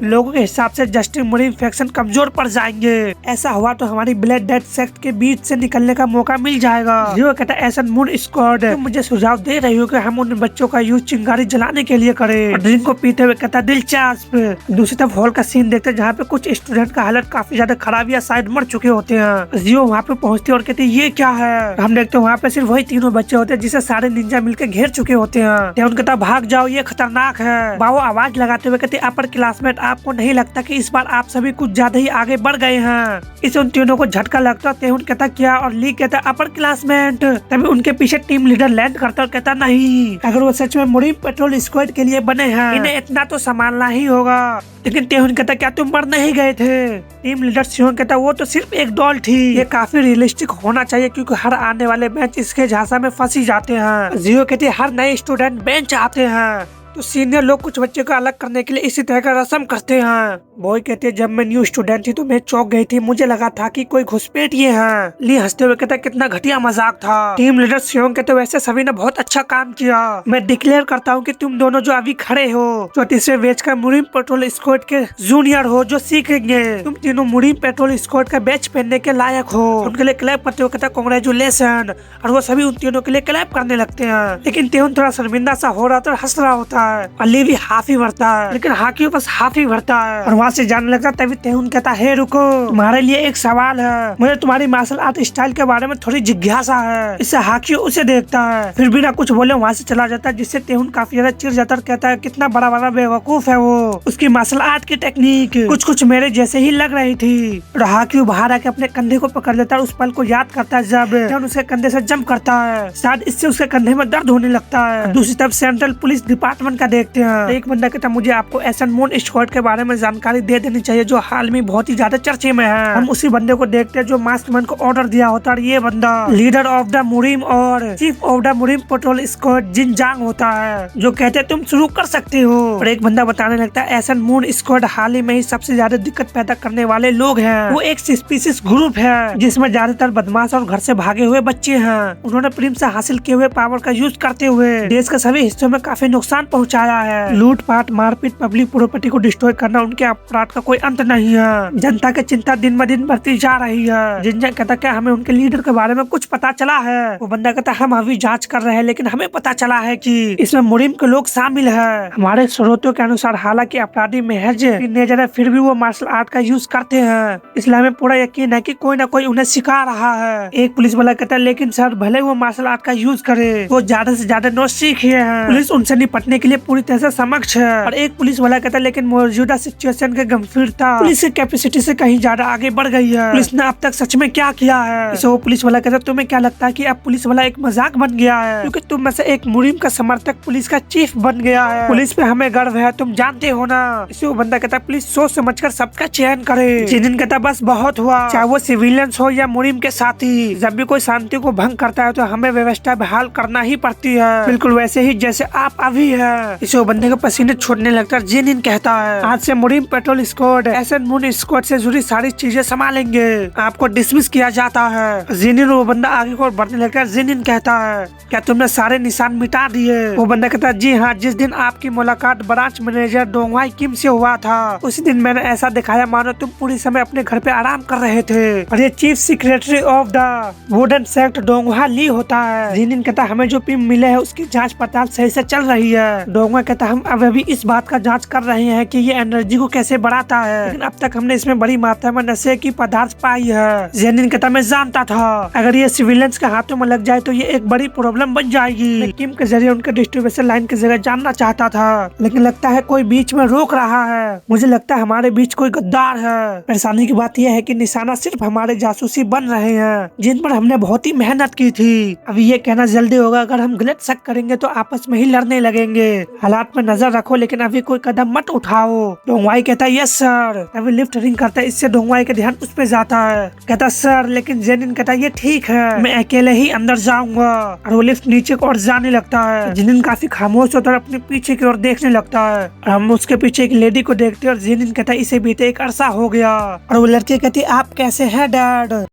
लोगों के हिसाब से जस्टिस मुरीम फैक्शन कमजोर पड़ जाएंगे। ऐसा हुआ तो हमारी ब्लैक डेथ सेक्ट के बीच से निकलने का मौका मिल जाएगा। जो कहता है एसन मून स्क्वाड तुम मुझे सुझाव दे रही हो कि हम उन बच्चों का यूज चिंगारी जलाने के लिए करें। और ड्रिंक को पीते हुए कहता दिलचस्प। दूसरी तरफ हॉल का सीन देखते जहाँ पे कुछ स्टूडेंट का हालत काफी ज्यादा खराब या शायद मर चुके होते हैं। जियो वहाँ पे पहुँचती है और कहती ये क्या है। हम देखते हैं वहाँ पे सिर्फ वही तीनों बच्चे होते हैं जिसे सारे निंजा मिलकर घेर चुके होते हैं। उनके कहता भाग जाओ ये खतरनाक है। बाबू आवाज लगाते हुए कहते अपर क्लासमेट आपको नहीं लगता कि इस बार आप सभी कुछ ज्यादा ही आगे बढ़ गए हैं। इस उन तीनों को झटका लगता है। कहता क्या और ली कहता अपर क्लासमेट। तभी उनके पीछे टीम लीडर लैंड करता और कहता नहीं, अगर वो सच में मुरीम पेट्रोल स्क्वाड के लिए बने हैं इन्हें इतना तो संभालना ही होगा। लेकिन तेहुन कहता क्या तुम मर नहीं गए थे। टीम लीडर सियोन कहता वो तो सिर्फ एक डॉल थी, ये काफी रियलिस्टिक होना चाहिए क्योंकि हर आने वाले बेंच इसके झांसा में फंसी जाते हैं। जियो कहती हर नए स्टूडेंट बेंच आते हैं तो सीनियर लोग कुछ बच्चे को अलग करने के लिए इसी तरह का रस्म करते हैं। बॉय कहते हैं जब मैं न्यू स्टूडेंट थी तो मैं चौंक गई थी, मुझे लगा था कि कोई घुसपैठिए हैं। ली हंसते हुए कहता कितना घटिया मजाक था। टीम लीडर सियोंग कहते वैसे सभी ने बहुत अच्छा काम किया। मैं डिक्लेयर करता हूँ कि तुम दोनों जो अभी खड़े हो 34वें बैच का मुरीम पेट्रोल स्क्वाड के जूनियर हो जो सीखेंगे। तुम तीनों मुरीम पेट्रोल स्क्वाड का बैच पहनने के लायक हो। उनके लिए क्लैप करते हुए कहता कांग्रेचुलेशन और वो सभी उन तीनों के लिए क्लैप करने लगते हैं। लेकिन तेहुन थोड़ा शर्मिंदा सा हो रहा था और हंस रहा होता है। अली भी हाफी भरता है लेकिन हाकियों बस हाफी भरता है और वहाँ से जाने लगता। तभी तेहुन कहता है रुको तुम्हारे लिए एक सवाल है, मुझे तुम्हारी मार्शल आर्ट स्टाइल के बारे में थोड़ी जिज्ञासा है। इससे हाकियों उसे देखता है फिर बिना कुछ बोले वहाँ से चला जाता है जिससे तेहुन काफी ज्यादा चिढ़ जाता है। कहता है कितना बड़ा बड़ा बेवकूफ है वो, उसकी मार्शल आर्ट की टेक्निक कुछ मेरे जैसे ही लग रही थी। और हाकियों बाहर आके अपने कंधे को पकड़ लेता है, उस पल को याद करता है जब तेहुन उसके कंधे से जंप करता है। शायद इससे उसके कंधे में दर्द होने लगता है। दूसरी तरफ सेंट्रल पुलिस डिपार्टमेंट 7 का देखते हैं। एक बंदा कहता है मुझे आपको एसन मून स्क्वाड के बारे में जानकारी दे देनी चाहिए जो हाल में बहुत ही ज्यादा चर्चे में है। हम उसी बंदे को देखते हैं जो मास्कमैन को ऑर्डर दिया होता है। ये बंदा लीडर ऑफ द मुरीम और chief of the Murim patrol squad Jin Jang होता है, जो कहते हैं तुम शुरू कर सकते हो। और एक बंदा बताने लगता है एसन मून स्क्वाड हाल ही में ही सबसे ज्यादा दिक्कत पैदा करने वाले लोग हैं। वो एक सस्पिशियस ग्रुप है जिसमें ज्यादातर बदमाश और घर से भागे हुए बच्चे हैं। उन्होंने प्रेम से हासिल किए हुए पावर का यूज करते हुए देश के सभी हिस्सों में काफी नुकसान पहुंचाया है। लूटपाट, मारपीट, पब्लिक प्रॉपर्टी को डिस्ट्रॉय करना उनके अपराध का कोई अंत नहीं है। जनता की चिंता दिन ब दिन बढ़ती जा रही है। जिनजा कहता क्या हमें उनके लीडर के बारे में कुछ पता चला है। वो बंदा कहता हम अभी जांच कर रहे हैं लेकिन हमें पता चला है कि इसमें मुरीम के लोग शामिल है। हमारे स्रोतों के अनुसार हालांकि अपराधी महज टीनेजर है फिर भी वो मार्शल आर्ट का यूज करते हैं, इसलिए हमें पूरा यकीन है कि कोई ना कोई उन्हें सिखा रहा है। एक पुलिस वाला कहता है लेकिन सर भले वो मार्शल आर्ट का यूज करे, वो ज्यादा से ज्यादा नो सीखे हैं। पुलिस उनसे निपटने के लिए पूरी तरह से समक्ष है। और एक पुलिस वाला कहता है लेकिन मौजूदा सिचुएशन के गंभीरता पुलिस की कैपेसिटी से कहीं ज्यादा आगे बढ़ गई है। पुलिस ने अब तक सच में क्या किया है। इसे वो पुलिस वाला कहता है तुम्हें क्या लगता है कि अब पुलिस वाला एक मजाक बन गया है, क्योंकि तुम में से एक मुरीम का समर्थक पुलिस का चीफ बन गया है। पुलिस पे हमें गर्व है, तुम जानते हो ना। इसे वो बंदा कहता है पुलिस सोच समझकर सबका चयन करे। जिनिन कहता बस बहुत हुआ, चाहे वो सिविलियंस हो या मुरीम के साथी। जब भी कोई शांति को भंग करता है तो हमें व्यवस्था बहाल करना ही पड़ती है, बिल्कुल वैसे ही जैसे आप अभी है। इसे वो बंदे को पसीने छोड़ने लगता है। जिनिन कहता है आज से मुरीम पेट्रोल स्क्वाड एसन मून स्क्वाड से जुड़ी सारी चीजें संभालेंगे, आपको डिसमिस किया जाता है। जिनिन वो बंदा आगे को बढ़ने लगता है। जिनिन कहता है क्या तुमने सारे निशान मिटा दिए। वो बंदा कहता है जी हाँ, जिस दिन आपकी मुलाकात ब्रांच मैनेजर डोंगवाई किम से हुआ था उसी दिन मैंने ऐसा दिखाया मानो तुम पूरी समय अपने घर पे आराम कर रहे थे। और ये chief secretary of the wooden sect Dongwa Li होता है। जिनिन कहता हमें जो पिम मिले है उसकी जांच पड़ताल सही से चल रही है। डोंगवा कहता हम अब अभी इस बात का जांच कर रहे हैं कि ये एनर्जी को कैसे बढ़ाता है, लेकिन अब तक हमने इसमें बड़ी मात्रा में नशे की पदार्थ पाई है। जिनिन कहता मैं जानता था अगर ये सिविलियंस के हाथों में लग जाए तो ये एक बड़ी प्रॉब्लम बन जाएगी। मैं किम के जरिए उनके डिस्ट्रीब्यूशन लाइन की जगह जानना चाहता था, लेकिन लगता है कोई बीच में रोक रहा है। मुझे लगता है हमारे बीच कोई गद्दार है। परेशानी की बात यह है कि निशाना सिर्फ हमारे जासूसी बन रहे हैं जिन पर हमने बहुत ही मेहनत की थी। अभी ये कहना जल्दी होगा, अगर हम गलत शक करेंगे तो आपस में ही लड़ने लगेंगे। हालात में नजर रखो लेकिन अभी कोई कदम मत उठाओ। डोंगवाई कहता है यस सर। अभी लिफ्ट रिंग करता है, इससे डोंगवाई का ध्यान उस पे जाता है। कहता सर लेकिन जेनिन कहता ये ठीक है, मैं अकेले ही अंदर जाऊंगा। और वो लिफ्ट नीचे की ओर जाने लगता है। जिनिन काफी खामोश होता है, अपने पीछे की ओर देखने लगता है। और हम उसके पीछे एक लेडी को देखते हैं और जिनिन कहता है इसे बीते एक अरसा हो गया। और वो लड़की कहती आप कैसे हैं डैड।